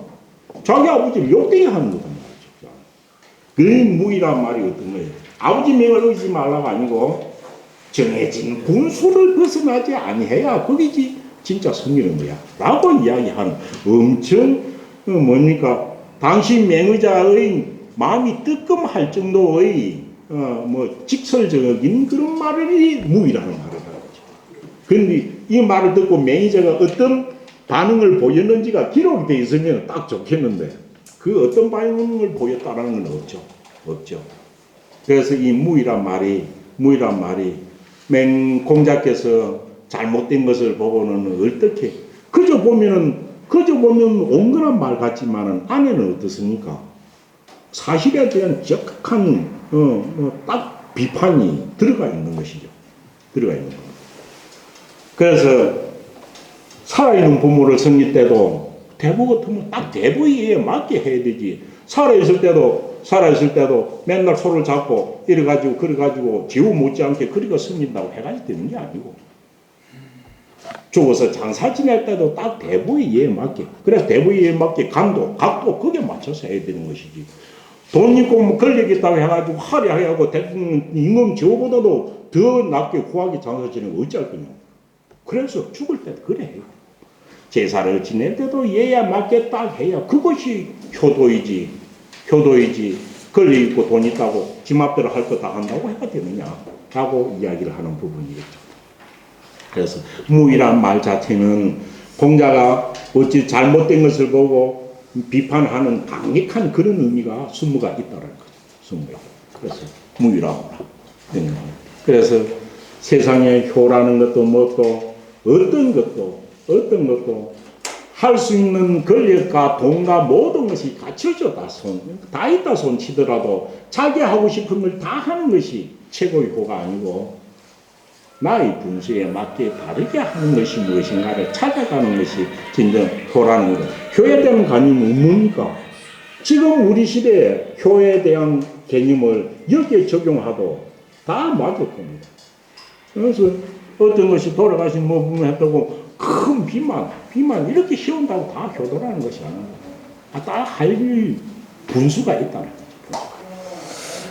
자기 아버지를 욕되게 하는 거단 말이죠. 그 무이란 말이 어떤 거예요? 아버지 명을 어기지 말라가 아니고 정해진 분수를 벗어나지 아니해야 거기지 진짜 섬기는 거야 라고 이야기하는 엄청 뭡니까 당시 맹의자의 마음이 뜨끔할 정도의 직설적인 그런 말이 무이라는 말을 하는 거죠. 그런데 이 말을 듣고 맹의자가 어떤 반응을 보였는지가 기록이 되어 있으면 딱 좋겠는데 그 어떤 반응을 보였다는 건 없죠. 그래서 이 무이란 말이 맹공자께서 잘못된 것을 보고는 어떻게 그저 보면 온건한 말 같지만은 안에는 어떻습니까? 사실에 대한 적극한 딱 비판이 들어가 있는 것이죠. 그래서 살아있는 부모를 섬길 때도 대부 같으면 딱 대부에 맞게 해야 되지. 살아있을 때도 맨날 소를 잡고 그래가지고 지우 못지않게 그리고 섬긴다고 해가지고 되는 게 아니고 죽어서 장사 지낼 때도 딱 대부의 이해에 맞게 그래서 대부의 이해에 맞게 각도 거기에 맞춰서 해야 되는 것이지. 돈 있고 권력 있다고 해가지고 화려하게 하고 대통령 임금 제후보다도 더 낮게 후하게 장사 지내고 어찌할 거냐. 그래서 죽을 때도 그래 해요. 제사를 지낼 때도 얘야 맞게 딱 해야 그것이 효도이지. 권력 있고 돈 있다고 지 맘대로 할 거 다 한다고 해야 되느냐 라고 이야기를 하는 부분이겠죠. 그래서 무이란 말 자체는 공자가 어찌 잘못된 것을 보고 비판하는 강력한 그런 의미가 숨어가 있다는 거죠. 그래서 무이라고 하는 거예요. 그래서 세상에 효라는 것도 뭐고 어떤 것도 할 수 있는 권력과 돈과 모든 것이 갖춰져 다 있다 손치더라도 자기 하고 싶은 걸 다 하는 것이 최고의 효가 아니고 나의 분수에 맞게 다르게 하는 것이 무엇인가를 찾아가는 것이 진정 효라는 것. 효에 대한 관념은 뭡니까? 지금 우리 시대에 효에 대한 개념을 여기에 적용하도 다 맞을 겁니다. 그래서 어떤 것이 돌아가신 부분 했다고 큰 비만 이렇게 씌운다고 다 효도라는 것이 아닙니다. 다 할 분수가 있다는 거죠.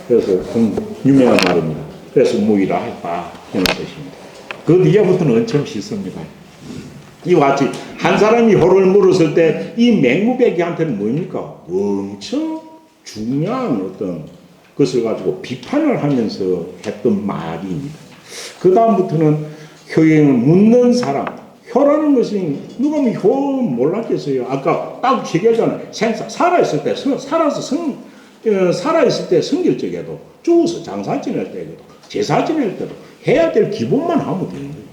그래서 좀 유명한 말입니다. 그래서 무의라 했다 이런 뜻입니다. 그 뒤에부터는 엄청 쉽습니다. 이와 같이 한 사람이 호를 물었을 때 이 맹무백이한테는 뭡니까? 엄청 중요한 어떤 것을 가지고 비판을 하면서 했던 말입니다. 그 다음부터는 효행을 묻는 사람. 효라는 것이 누가 뭐 효 몰랐겠어요. 아까 딱 얘기하잖아요. 살아있을 때 살아있을 때 성결적에도 죽어서 장사 지낼 때에도 제사 지낼 때도 해야 될 기본만 하면 되는 거예요.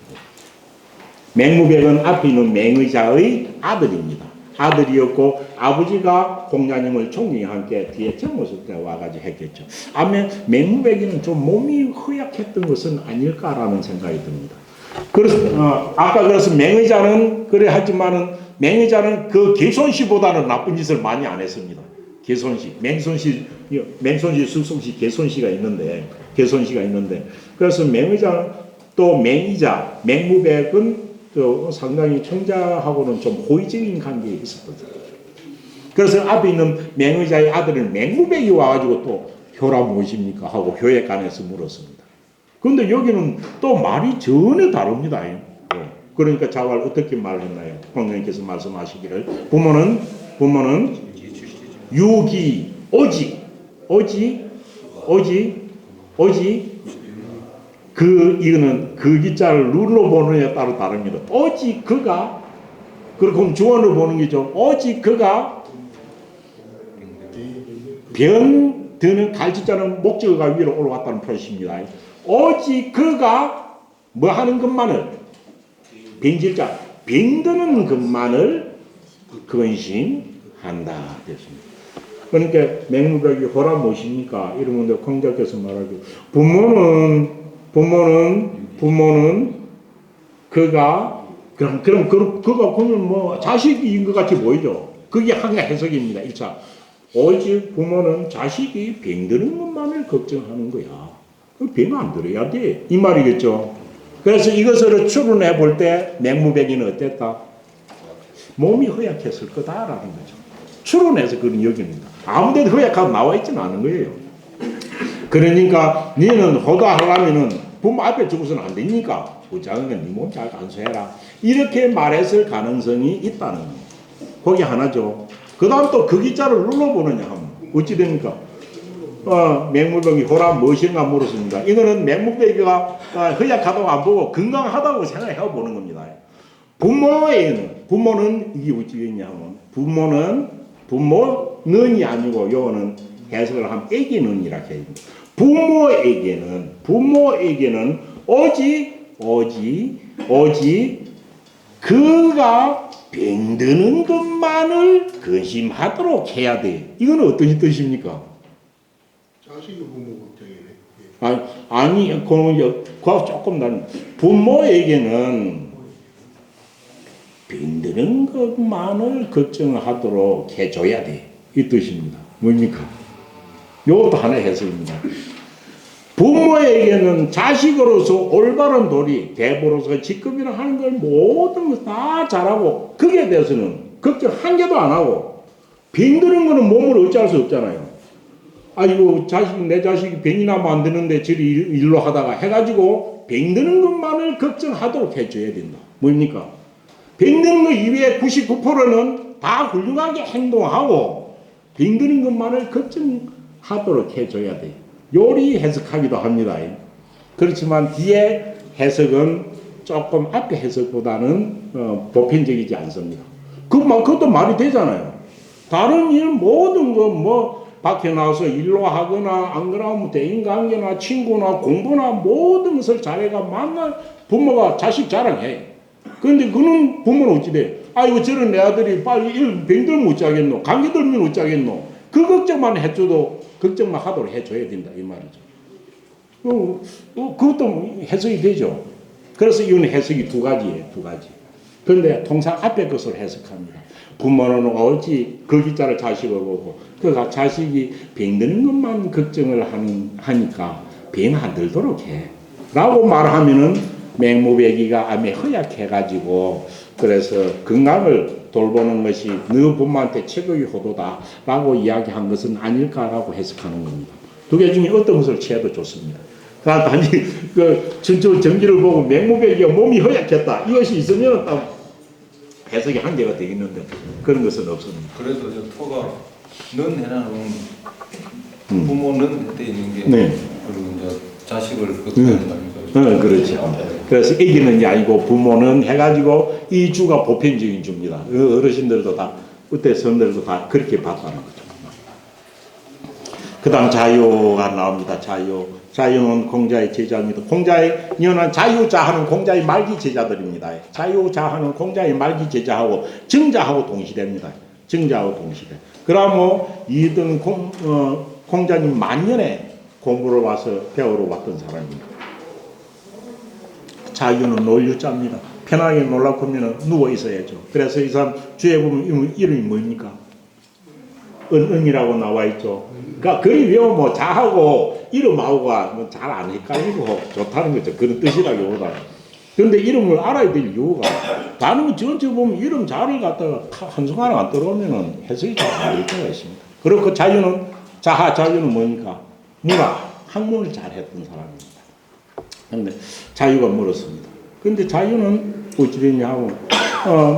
맹무백은 앞에 있는 맹의자의 아들입니다. 아들이었고 아버지가 공자님을 총리와 함께 뒤에 젊었을 때 와가지고 했겠죠. 아마 맹무백이는 좀 몸이 허약했던 것은 아닐까라는 생각이 듭니다. 그래서 아까 그래서 맹의자는 그래 하지만은 맹의자는 그 개손씨보다는 나쁜 짓을 많이 안 했습니다. 개손씨, 맹손씨, 숙손씨, 개손씨가 있는데 그래서 맹의자는 또 맹의자, 맹무백은 또 상당히 청자하고는 좀 호의적인 관계에 있었던 거죠. 그래서 앞에 있는 맹의자의 아들은 맹무백이 와가지고 또 효라 무엇입니까 하고 효에 관해서 물었습니다. 그런데 여기는 또 말이 전혀 다릅니다. 그러니까 자왈 어떻게 말했나요? 공자님께서 말씀하시기를 부모는 유기 오직 이거는 그 기자를 룰로 보느냐에 따라 다릅니다. 오직 그가 그럼 주어로 보는 게죠. 오직 그가 병 드는 갈지자는 목적어가 위로 올라갔다는 표시입니다. 오직 그가 뭐 하는 것만을 병질자 병드는 것만을 근심한다 됐습니다. 그러니까 맹무백이 호라 무엇입니까? 이러면 공자께서 말하죠. 부모는 그가 그럼 그가 보면 뭐 자식인 것 같이 보이죠. 그게 한 해석입니다. 1차. 오직 부모는 자식이 병드는 것만을 걱정하는 거야. 병 안 들어야 돼. 이 말이겠죠. 그래서 이것을 추론해 볼 때 맹무백이는 어땠다? 몸이 허약했을 거다라는 거죠. 추론해서 그런 여깁니다. 아무데도 허약하고 나와 있지는 않은 거예요. 그러니까 너는 호도하려면은 부모 앞에 죽어서는 안 되니까 부장은 네 몸 잘 간수해라. 이렇게 말했을 가능성이 있다는 거예요. 그게 하나죠. 그 다음 또 그 기자를 눌러보느냐 하면 어찌 됩니까? 맹무백이 호라 무엇인가 물었습니다. 이거는 맹무백이가 허약하다고 안 보고 건강하다고 생각해 보는 겁니다. 부모는 이게 어찌 되냐면 부모는이 아니고 요거는 해석을 하면 애기는이라 해야 됩니다. 부모에게는 오직 그가 병드는 것만을 근심하도록 해야 돼. 이건 어떤 뜻입니까? 자식이 부모 걱정이네. 아니, 그거 조금 다른. 부모에게는 병드는 것만을 걱정하도록 해줘야 돼. 이 뜻입니다. 뭡니까? 이것도 하나의 해석입니다. 부모에게는 자식으로서 올바른 도리, 대부로서 직급이나 하는 걸 모든 걸 다 잘하고 거기에 대해서는 걱정 한 개도 안 하고 병드는 거는 몸을 어찌할 수 없잖아요. 아이고 내 자식이 병이 나면 안 되는데 저리 일로 하다가 해가지고 병드는 것만을 걱정하도록 해줘야 된다. 뭡니까? 병드는 것 이외에 99%는 다 훌륭하게 행동하고 병드는 것만을 걱정하도록 해줘야 돼. 요리 해석하기도 합니다. 그렇지만 뒤에 해석은 조금 앞에 해석보다는 보편적이지 않습니다. 그것도 말이 되잖아요. 다른 일 모든 거 뭐 밖에 나와서 일로 하거나 안 그러면 대인관계나 친구나 공부나 모든 것을 자기가 만날 부모가 자식 자랑해. 그런데 그는 부모는 어찌 돼? 아이고 저런 내 아들이 빨리 병들면 어쩌겠노? 감기 들면 어쩌겠노? 그 걱정만 해줘도 걱정만 하도록 해줘야 된다 이 말이죠. 그것도 해석이 되죠. 그래서 이건 해석이 두 가지예요. 두 가지. 그런데 통상 앞에 것을 해석합니다. 부모는 오직 그 기자를 자식으로 보고 그가 자식이 병드는 것만 걱정을 하니까 병 안 들도록 해 라고 말하면은 맹무백이가 암에 허약해가지고 그래서 건강을 돌보는 것이 너 부모한테 최고의 효도다 라고 이야기한 것은 아닐까라고 해석하는 겁니다. 두 개 중에 어떤 것을 취해도 좋습니다. 나 단지 그 전주 정기를 보고 맹목에 몸이 허약했다. 이것이 있으면 딱 해석이 한계가 되어 있는데 그런 것은 없습니다. 그래서 저 토가 는 해나는 부모는 때 있는 게 네. 그리고 이제 자식을 극복하는 거 아닙니까? 그렇죠. 그래서 애기는 아니고 부모는 해가지고 이 주가 보편적인 주입니다. 어르신들도 다 그때 선들도 다 그렇게 봤다는 거죠. 그 다음 자유가 나옵니다. 자유는 공자의 제자입니다. 공자의 연한 자유자하는 공자의 말기 제자들입니다. 자유자하는 공자의 말기 제자하고 정자하고 동시대입니다. 정자하고 동시대. 그러면 이든 공자님 만년에 공부를 와서 배우러 왔던 사람입니다. 자유는 논류자입니다. 편하게 놀라면 누워 있어야죠. 그래서 이 사람 주에 보면 이름이 뭡니까? 은이라고 나와 있죠. 그러니까 그리 외우면 뭐 자하고 이름하고가 뭐 잘 안 헷갈리고 좋다는 거죠. 그런 뜻이라기보다. 그런데 이름을 알아야 될 이유가 다른 전체 보면 이름 자를 갖다가 한순간에 안 들어오면 해석이 잘 안 될 때가 있습니다. 그리고 그 자유는 뭡니까? 학문을 잘 했던 사람입니다. 그런데 자유가 멀었습니다. 그런데 자유는 어찌됐냐 하고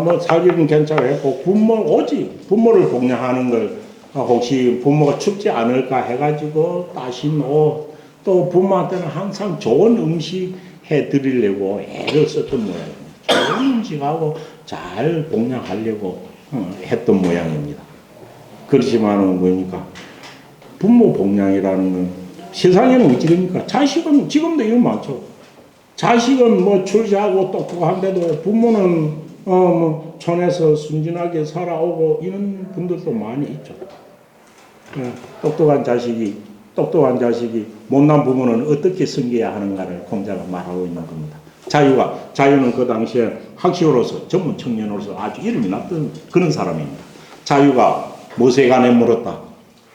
뭐 살기는 괜찮았고 부모를 복양하는 걸 혹시 부모가 춥지 않을까 해가지고 따신 옷, 또 부모한테는 항상 좋은 음식 해드리려고 애를 썼던 모양입니다. 좋은 음식하고 잘 복양하려고 했던 모양입니다. 그렇지만은 뭐니까 부모 복양이라는 건 세상에는 어찌 됩니까? 자식은 지금도 이런 많죠. 자식은 뭐 출세하고 똑똑한데도 부모는 뭐 촌에서 순진하게 살아오고 이런 분들도 많이 있죠. 똑똑한 자식이 못난 부모는 어떻게 섬겨야 하는가를 공자가 말하고 있는 겁니다. 자유는 그 당시에 학시로서 전문 청년으로서 아주 이름이 났던 그런 사람입니다. 자유가 무엇에 관해 물었다?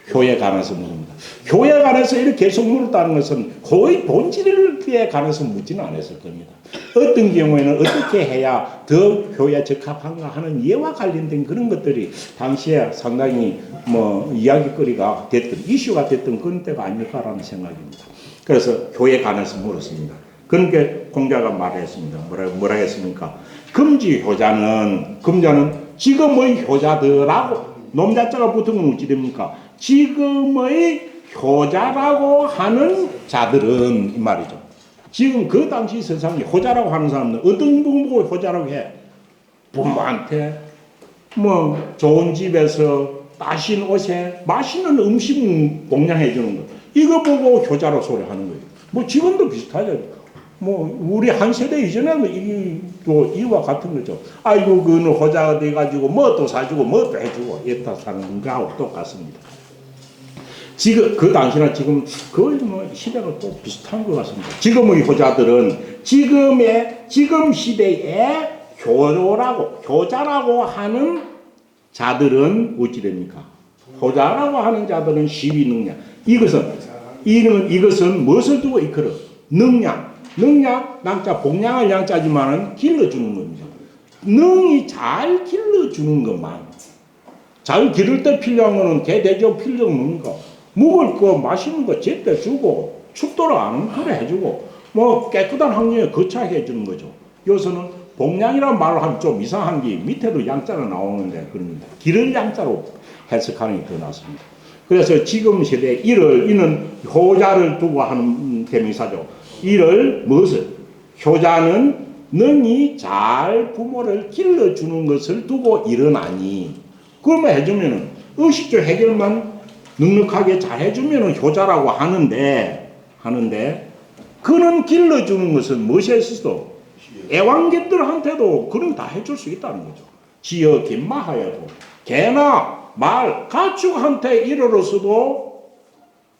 교회에 관해서 묻습니다. 교회에 관해서 이렇게 계속 물었다는 것은 거의 본질에 관해서 묻지는 않았을 겁니다. 어떤 경우에는 어떻게 해야 더 교회에 적합한가 하는 예와 관련된 그런 것들이 당시에 상당히 뭐 이야기거리가 됐던 이슈가 됐던 그런 때가 아닐까라는 생각입니다. 그래서 교회에 관해서 물었습니다. 그러니까 공자가 말했습니다. 뭐라 했습니까? 금자는 지금의 효자들하고 놈자자가 붙으면 어찌 됩니까? 지금의 효자라고 하는 자들은 이 말이죠. 지금 그 당시 세상에 효자라고 하는 사람은 어떤 부모가 효자라고 해? 부모한테 뭐 좋은 집에서 따신 옷에 맛있는 음식 공양해 주는 거. 이거 보고 효자로 소리하는 거예요. 뭐 지금도 비슷하죠. 뭐 우리 한 세대 이전에는 이와 같은 거죠. 아이고 그는 효자가 돼가지고 뭐도 사주고 뭐도 해주고 이랬다 사는 거하고 똑같습니다. 지금 그 당시나 지금 거의 뭐 시대가 또 비슷한 것 같습니다. 지금의 효자들은 지금 시대에 효자라고 하는 자들은 어찌 됩니까? 효자라고 하는 자들은 시위 능력. 이것은 무엇을 두고 이끌어? 능량, 낭자 복량할 양자지만은 길러주는 겁니다. 능이 잘 길러주는 것만. 잘 기를 때 필요한 거는 대대적 필요 없는 거. 먹을 거 맛있는 거 제때 주고 춥도록 안 그래 해주고 뭐 깨끗한 환경에 거처하게 해주는 거죠. 여기서는 복량이라는 말을 하면 좀 이상한 게 밑에도 양자가 나오는데 그럽니다. 기를 양자로 해석하는 게 더 낫습니다. 그래서 지금 시대에 이는 효자를 두고 하는 대명사죠. 무엇을? 효자는 능히 잘 부모를 길러주는 것을 두고 일어나니 그러면 해주면은 의식적 해결만 넉넉하게 잘 해주면은 효자라고 하는데 그는 길러주는 것은 무엇에 있어도 애완견들한테도 그런 다 해줄 수 있다는 거죠. 지어 갯마하여도 개나 말 가축한테 이르러서도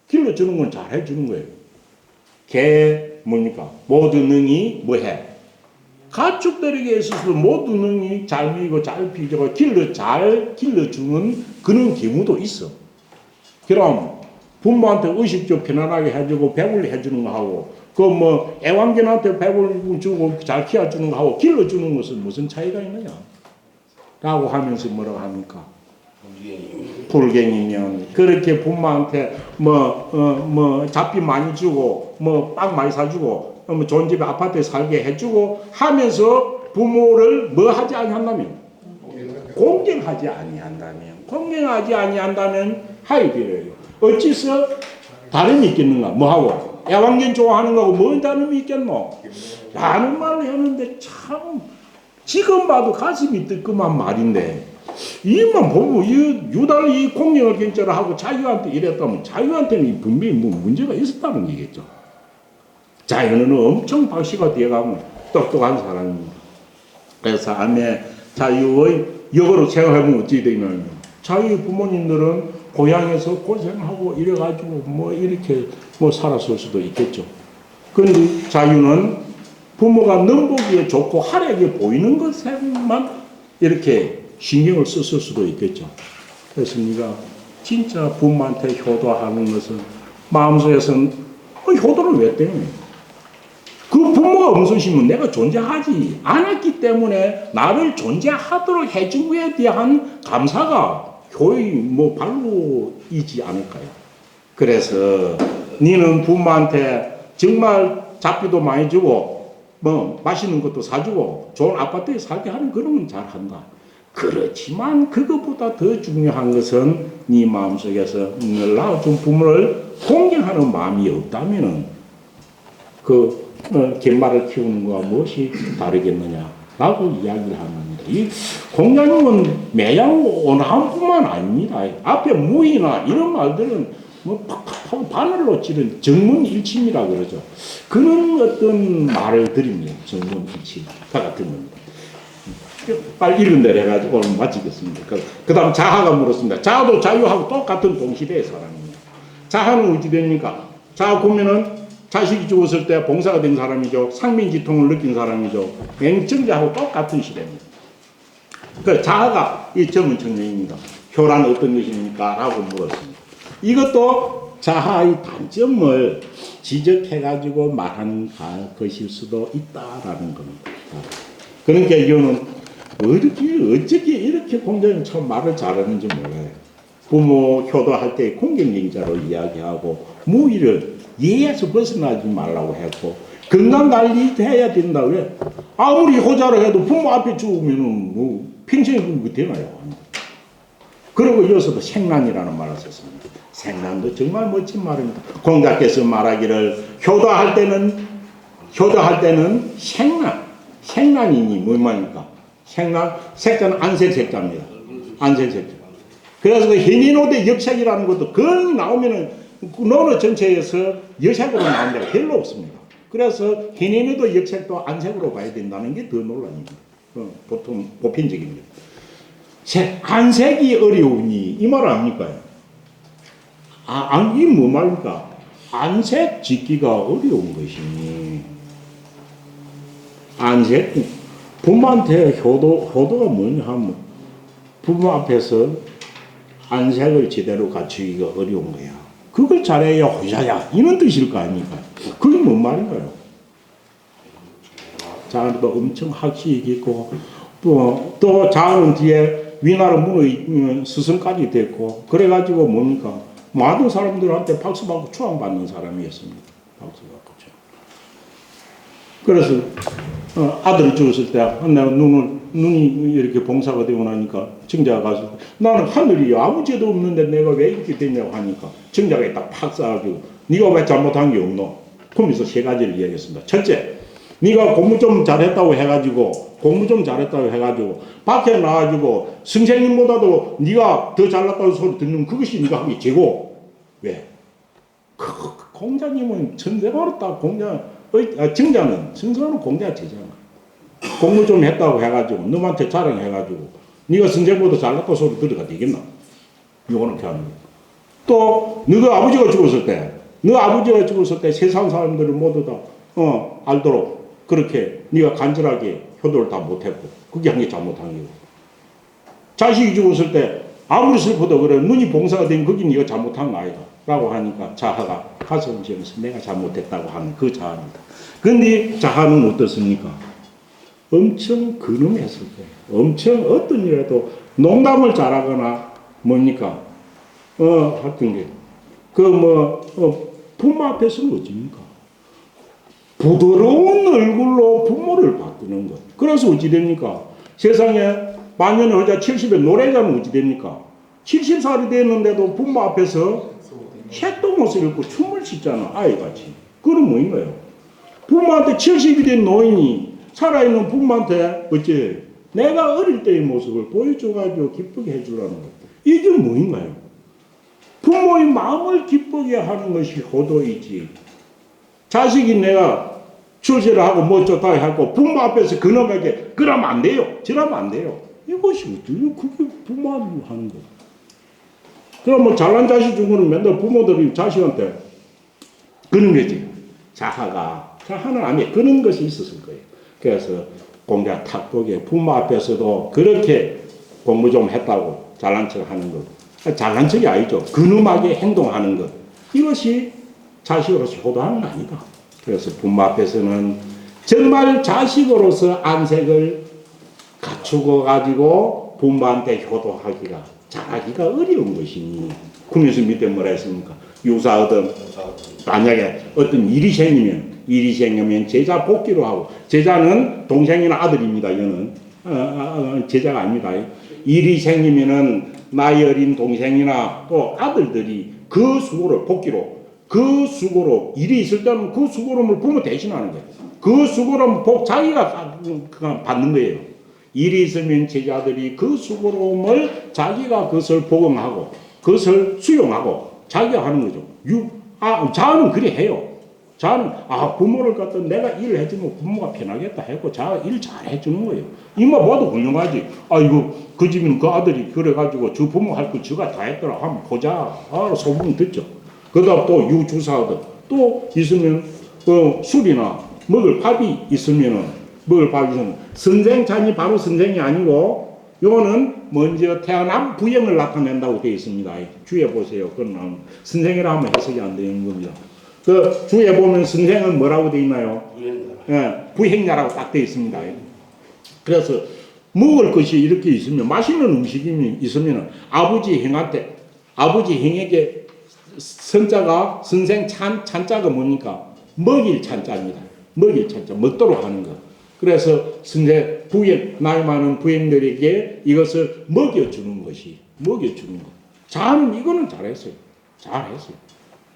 길러주는 건 잘 해주는 거예요. 개 뭡니까? 모두 능히 뭐해? 가축들에게 있어서도 모두 능히 잘 먹이고 잘 피우고 잘 길러주는 그런 경우도 있어. 그럼 부모한테 의식적 편안하게 해주고 배불리 해주는 거 하고 그 뭐 애완견한테 배불리 주고 잘 키워주는 거 하고 길러주는 것은 무슨 차이가 있느냐? 라고 하면서 뭐라고 합니까? 불갱이면 그렇게 부모한테 잡비 많이 주고 빵 많이 사주고 좋은 집에 아파트에 살게 해주고 하면서 부모를 뭐 하지 아니한다면 공경하지 아니한다면 하이비래요. 어찌서 다름이 있겠는가? 뭐하고 애완견 좋아하는 거하고 뭔 다름이 있겠노? 라는 말을 하는데 참 지금 봐도 가슴이 뜨끔한 말인데 이만 보면 유달 이 공경을 경찰을 하고 자유한테 이랬다면 자유한테는 분명히 문제가 있었다는 얘기겠죠. 자유는 엄청 박씨가 되어가면 똑똑한 사람입니다. 그래서 아내 자유의 역으로 생각하면 어찌 되냐면 자유의 부모님들은 고향에서 고생하고 이래가지고 이렇게 살았을 수도 있겠죠. 그런데 자유는 부모가 넘보기에 좋고 화려하게 보이는 것에만 이렇게 신경을 썼을 수도 있겠죠. 그래서 네가 진짜 부모한테 효도하는 것은 마음속에서는 효도를 왜 때문에? 그 부모가 없으시면 내가 존재하지 않았기 때문에 나를 존재하도록 해준 것에 대한 감사가 효의 발로이지 않을까요? 그래서 너는 부모한테 정말 잡비도 많이 주고 맛있는 것도 사주고 좋은 아파트에 살게 하는 그런 건 잘한다. 그렇지만 그것보다 더 중요한 것은 네 마음속에서 늘 낳아준 부모를 공경하는 마음이 없다면은 갯말을 키우는 것과 무엇이 다르겠느냐라고 이야기를 합니다. 이 공자님은 매양 온화함뿐만 아닙니다. 앞에 무의나 이런 말들은 팍팍 바늘로 찌른 정문일치미라 그러죠. 그런 어떤 말을 드립니다. 정문일치가 같은 겁니다. 빨리 읽은 대로 해가지고 오늘 마치겠습니다. 그 다음 자하가 물었습니다. 자하도 자유하고 똑같은 동시대의 사람입니다. 자하는 어찌 됩니까? 자하 보면은 자식이 죽었을 때 봉사가 된 사람이죠. 상민지통을 느낀 사람이죠. 맹정자하고 똑같은 시대입니다. 그 자하가 이 젊은 청년입니다. 효란 어떤 것입니까? 라고 물었습니다. 이것도 자하의 단점을 지적해가지고 말하는 것일 수도 있다라는 겁니다. 그러니까 이거는 어떻게 이렇게 공자님 참 말을 잘하는지 몰라요. 부모 효도할 때 공경쟁자로 이야기하고 무의를 예에서 벗어나지 말라고 했고 건강관리해야 된다. 왜? 아무리 효자를 해도 부모 앞에 죽으면 평생이 그거 되나요? 그리고 이어서도 생란이라는 말을 썼습니다. 생란도 정말 멋진 말입니다. 공자께서 말하기를 효도할 때는 생란이니 뭐 말입니까? 생란, 색자는 안색색자입니다. 안색색자. 그래서 그 현인호대 역색이라는 것도 거의 나오면은 논어 전체에서 여색으로 나온 데가 별로 없습니다. 그래서 현인호대 역색도 안색으로 봐야 된다는 게 더 논란입니다. 보통 보편적입니다. 안색이 어려우니 이 말 아닙니까? 이게 뭐 말입니까? 안색 짓기가 어려운 것이니 안색 부모한테 효도가 뭐냐 하면 부모 앞에서 안색을 제대로 갖추기가 어려운 거야. 그걸 잘해야 호자야 이런 뜻일 거 아닙니까? 그게 뭔 말인가요? 자아도 엄청 학식이 있고 또 자아는 뒤에 위나라 문의 스승까지 됐고 그래가지고 뭡니까? 많은 사람들한테 박수받고 추앙받는 사람이었습니다. 박수받고 그래서 아들이 죽었을 때 내가 눈이 이렇게 봉사가 되고 나니까 정자가 가서 나는 하늘이 아무 죄도 없는데 내가 왜 이렇게 됐냐고 하니까 정자가 딱 팍 쏴가지고 네가 왜 잘못한 게 없노? 그러면서 세 가지를 이야기했습니다. 첫째, 네가 공부 좀 잘했다고 해가지고 밖에 나와가지고 선생님보다도 네가 더 잘났다는 소리 듣는 그것이 네가 한 게 죄고 왜? 공자님은 전생으로 딱 정자는 선생으로 공자가 제잖아. 공부 좀 했다고 해가지고 너한테 자랑해가지고 네가 선생보다 잘났다는 소리 들어가 되겠나? 이거는 하는 또 너가 아버지가 죽었을 때 세상 사람들을 모두 다 알도록 그렇게 네가 간절하게 효도를 다 못했고 그게 한 게 잘못한 거고 자식이 죽었을 때 아무리 슬퍼도 그래 눈이 봉사가 된 그게 네가 잘못한 거 아니다 라고 하니까 자하가 가슴을 지면서 내가 잘못했다고 하는 그 자하입니다. 근데 자하는 어떻습니까? 엄청 근엄했을 거예요. 엄청 어떤 일에도 농담을 잘하거나 뭡니까? 하여튼 게. 부모 앞에서는 어찌입니까? 부드러운 얼굴로 부모를 바꾸는 것. 그래서 어찌 됩니까? 세상에 만년을 하자 70에 노래자는 어찌 됩니까? 70살이 됐는데도 부모 앞에서 새똥옷을 입고 춤을 추잖아, 아이같이. 그건 뭐인가요? 부모한테 70이 된 노인이 살아있는 부모한테 어째 내가 어릴 때의 모습을 보여줘가지고 기쁘게 해주라는 것. 이게 뭐인가요? 부모의 마음을 기쁘게 하는 것이 효도이지. 자식이 내가 출세를 하고 뭐 좋다 하고 부모 앞에서 그놈에게 그러면 안 돼요. 저러면 안 돼요. 이것이 어떻게 그게 부모하는 거예요. 그럼 뭐 잘난 자식 중에는 맨날 부모들이 자식한테 그런 거지. 자하는 아니에요. 그런 것이 있었을 거예요. 그래서 공자 탁복에 부모 앞에서도 그렇게 공부 좀 했다고 잘난 척 하는 것. 잘난 척이 아니죠. 근엄하게 행동하는 것. 이것이 자식으로서 효도하는 거 아니다. 그래서 부모 앞에서는 정말 자식으로서 안색을 갖추고 가지고 부모한테 효도하기가 잘하기가 어려운 것이니 구면서 밑에 뭐라 했습니까? 유사하든 만약에 어떤 일이 생기면 제자 복귀로 하고 제자는 동생이나 아들입니다. 이거는 제자가 아닙니다. 일이 생기면은 나이 어린 동생이나 또 아들들이 그 수고를 복귀로 그 수고로 일이 있을 때는 그 수고로움을 부모 대신하는 거예요. 그 수고로움 자기가 받는 거예요. 일이 있으면 제자들이 그 수고로움을 자기가 그것을 복용하고 그것을 수용하고 자기가 하는 거죠. 자는 그래 해요. 자는 부모를 갖다 내가 일을 해주면 부모가 편하겠다 했고 자가 일 잘 해주는 거예요. 이마 봐도 훌륭하지. 이거 그 집은 그 아들이 그래가지고 저 부모 할 거 저가 다 했더라 하면 보자. 소문 듣죠. 그다음 또 유주사하든 또 있으면 술이나 먹을 밥이 있으면은 선생 잔이 바로 선생이 아니고 요거는 먼저 태어난 부형을 나타낸다고 되어 있습니다. 주에 보세요. 그건 선생이라 하면 해석이 안 되는 겁니다. 그 주에 보면 선생은 뭐라고 되어 있나요? 부행자라고 딱 되어 있습니다. 그래서 먹을 것이 이렇게 있으면 맛있는 음식이 있으면 아버지 형에게 선자가 선생 찬자가 뭡니까? 먹일 찬자입니다. 먹일 찬자, 먹도록 하는 것. 그래서 선생 나이 많은 부행들에게 이것을 먹여주는 것. 이거는 잘했어요.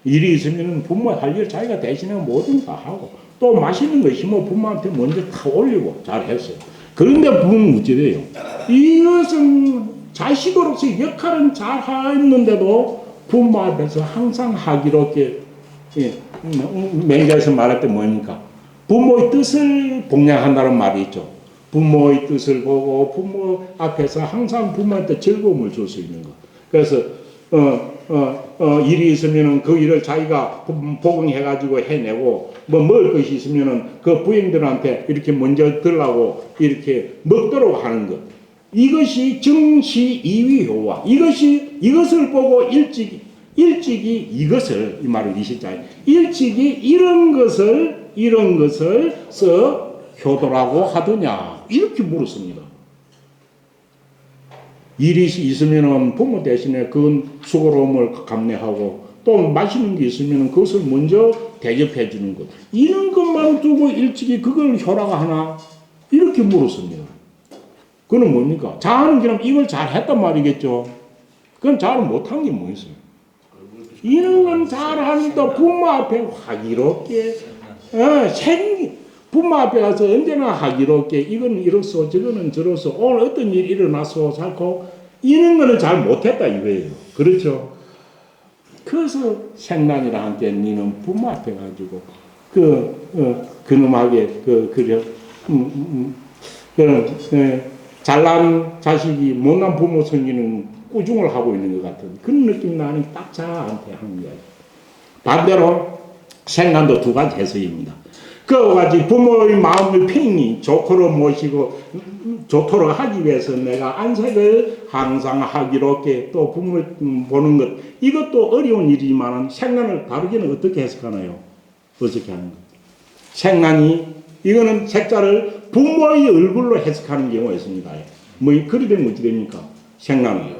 일이 있으면 부모 할 일 자기가 대신에 뭐든 다 하고 또 맛있는 거 있으면 부모한테 먼저 다 올리고 잘했어요. 그런데 부모는 어찌돼요? 이것은 자식으로서 역할은 잘 했는데도 부모 앞에서 항상 하기롭게 맹자에서 말할 때 뭐입니까? 부모의 뜻을 복양한다는 말이 있죠. 부모의 뜻을 보고 부모 앞에서 항상 부모한테 즐거움을 줄 수 있는 것. 그래서 일이 있으면은 그 일을 자기가 복용해가지고 해내고 먹을 것이 있으면은 그 부인들한테 이렇게 먼저 들라고 이렇게 먹도록 하는 것. 이것이 정시 이위 효와. 이것을 보고 일찍이 이것을 이 말을 이시자 일찍이 이런 것을 효도라고 하더냐 이렇게 물었습니다. 일이 있으면은 부모 대신에 그 수고로움을 감내하고 또 맛있는 게 있으면은 그것을 먼저 대접해 주는 것. 이런 것만 두고 일찍이 그걸 효라가 이렇게 물었습니다. 그건 뭡니까? 자는 그럼 이걸 잘했단 말이겠죠. 그건 잘 못한 게 뭐 있어요? 이런 건 잘하니까 부모 앞에 화기롭게 부모 앞에 가서 언제나 화기롭게 이건 이렇소 저거는 저렇소 오늘 어떤 일이 일어났소 살고 이런 거는 잘 못했다 이거예요. 그렇죠? 그래서 생난이라 한테 니는 부모 앞에 가지고 그놈하게 잘난 자식이 못난 부모 생기는 꾸중을 하고 있는 것 같은 그런 느낌이 나는 딱 자한테 하는 거예요. 반대로 생난도 두 가지 해석입니다. 그와 같이 부모의 마음을 편히 좋도록 모시고 좋도록 하기 위해서 내가 안색을 항상 하기롭게 또 부모를 보는 것 이것도 어려운 일이지만 생난을 다르게는 어떻게 해석하나요? 어떻게 하는 것? 생난이 이거는 색자를 부모의 얼굴로 해석하는 경우가 있습니다. 그리 되면 어찌 됩니까? 생난은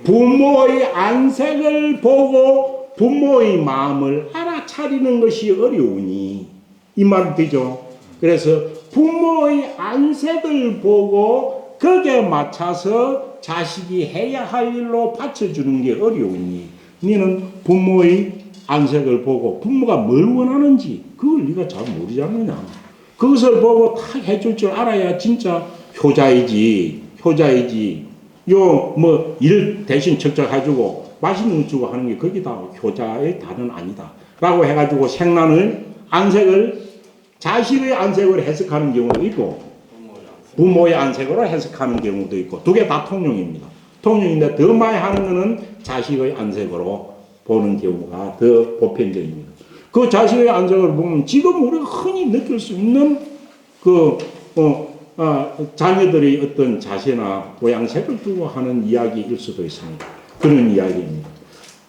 부모의 안색을 보고 부모의 마음을 알아차리는 것이 어려우니 이 말 되죠. 그래서 부모의 안색을 보고 거기에 맞춰서 자식이 해야 할 일로 받쳐주는 게 어려우니 너는 부모의 안색을 보고 부모가 뭘 원하는지 그걸 네가 잘 모르지 않느냐. 그것을 보고 딱 해줄 줄 알아야 진짜 효자이지. 요 뭐 일 대신 척척해주고 맛있는 거 주고 하는 게 그게 다 효자의 다는 아니다. 라고 해가지고 생란을 안색을 자식의 안색으로 해석하는 경우도 있고 부모의 안색으로 해석하는 경우도 있고 두 개 다 통용입니다. 통용인데 더 많이 하는 것은 자식의 안색으로 보는 경우가 더 보편적입니다. 그 자식의 안색을 보면 지금 우리가 흔히 느낄 수 있는 자녀들의 어떤 자세나 모양색을 두고 하는 이야기일 수도 있습니다. 그런 이야기입니다.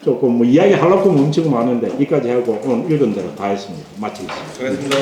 조금 뭐 이야기 하려고 엄청 많은데 여기까지 하고 오늘 읽은 대로 다 했습니다. 마치겠습니다. 수고하셨습니다.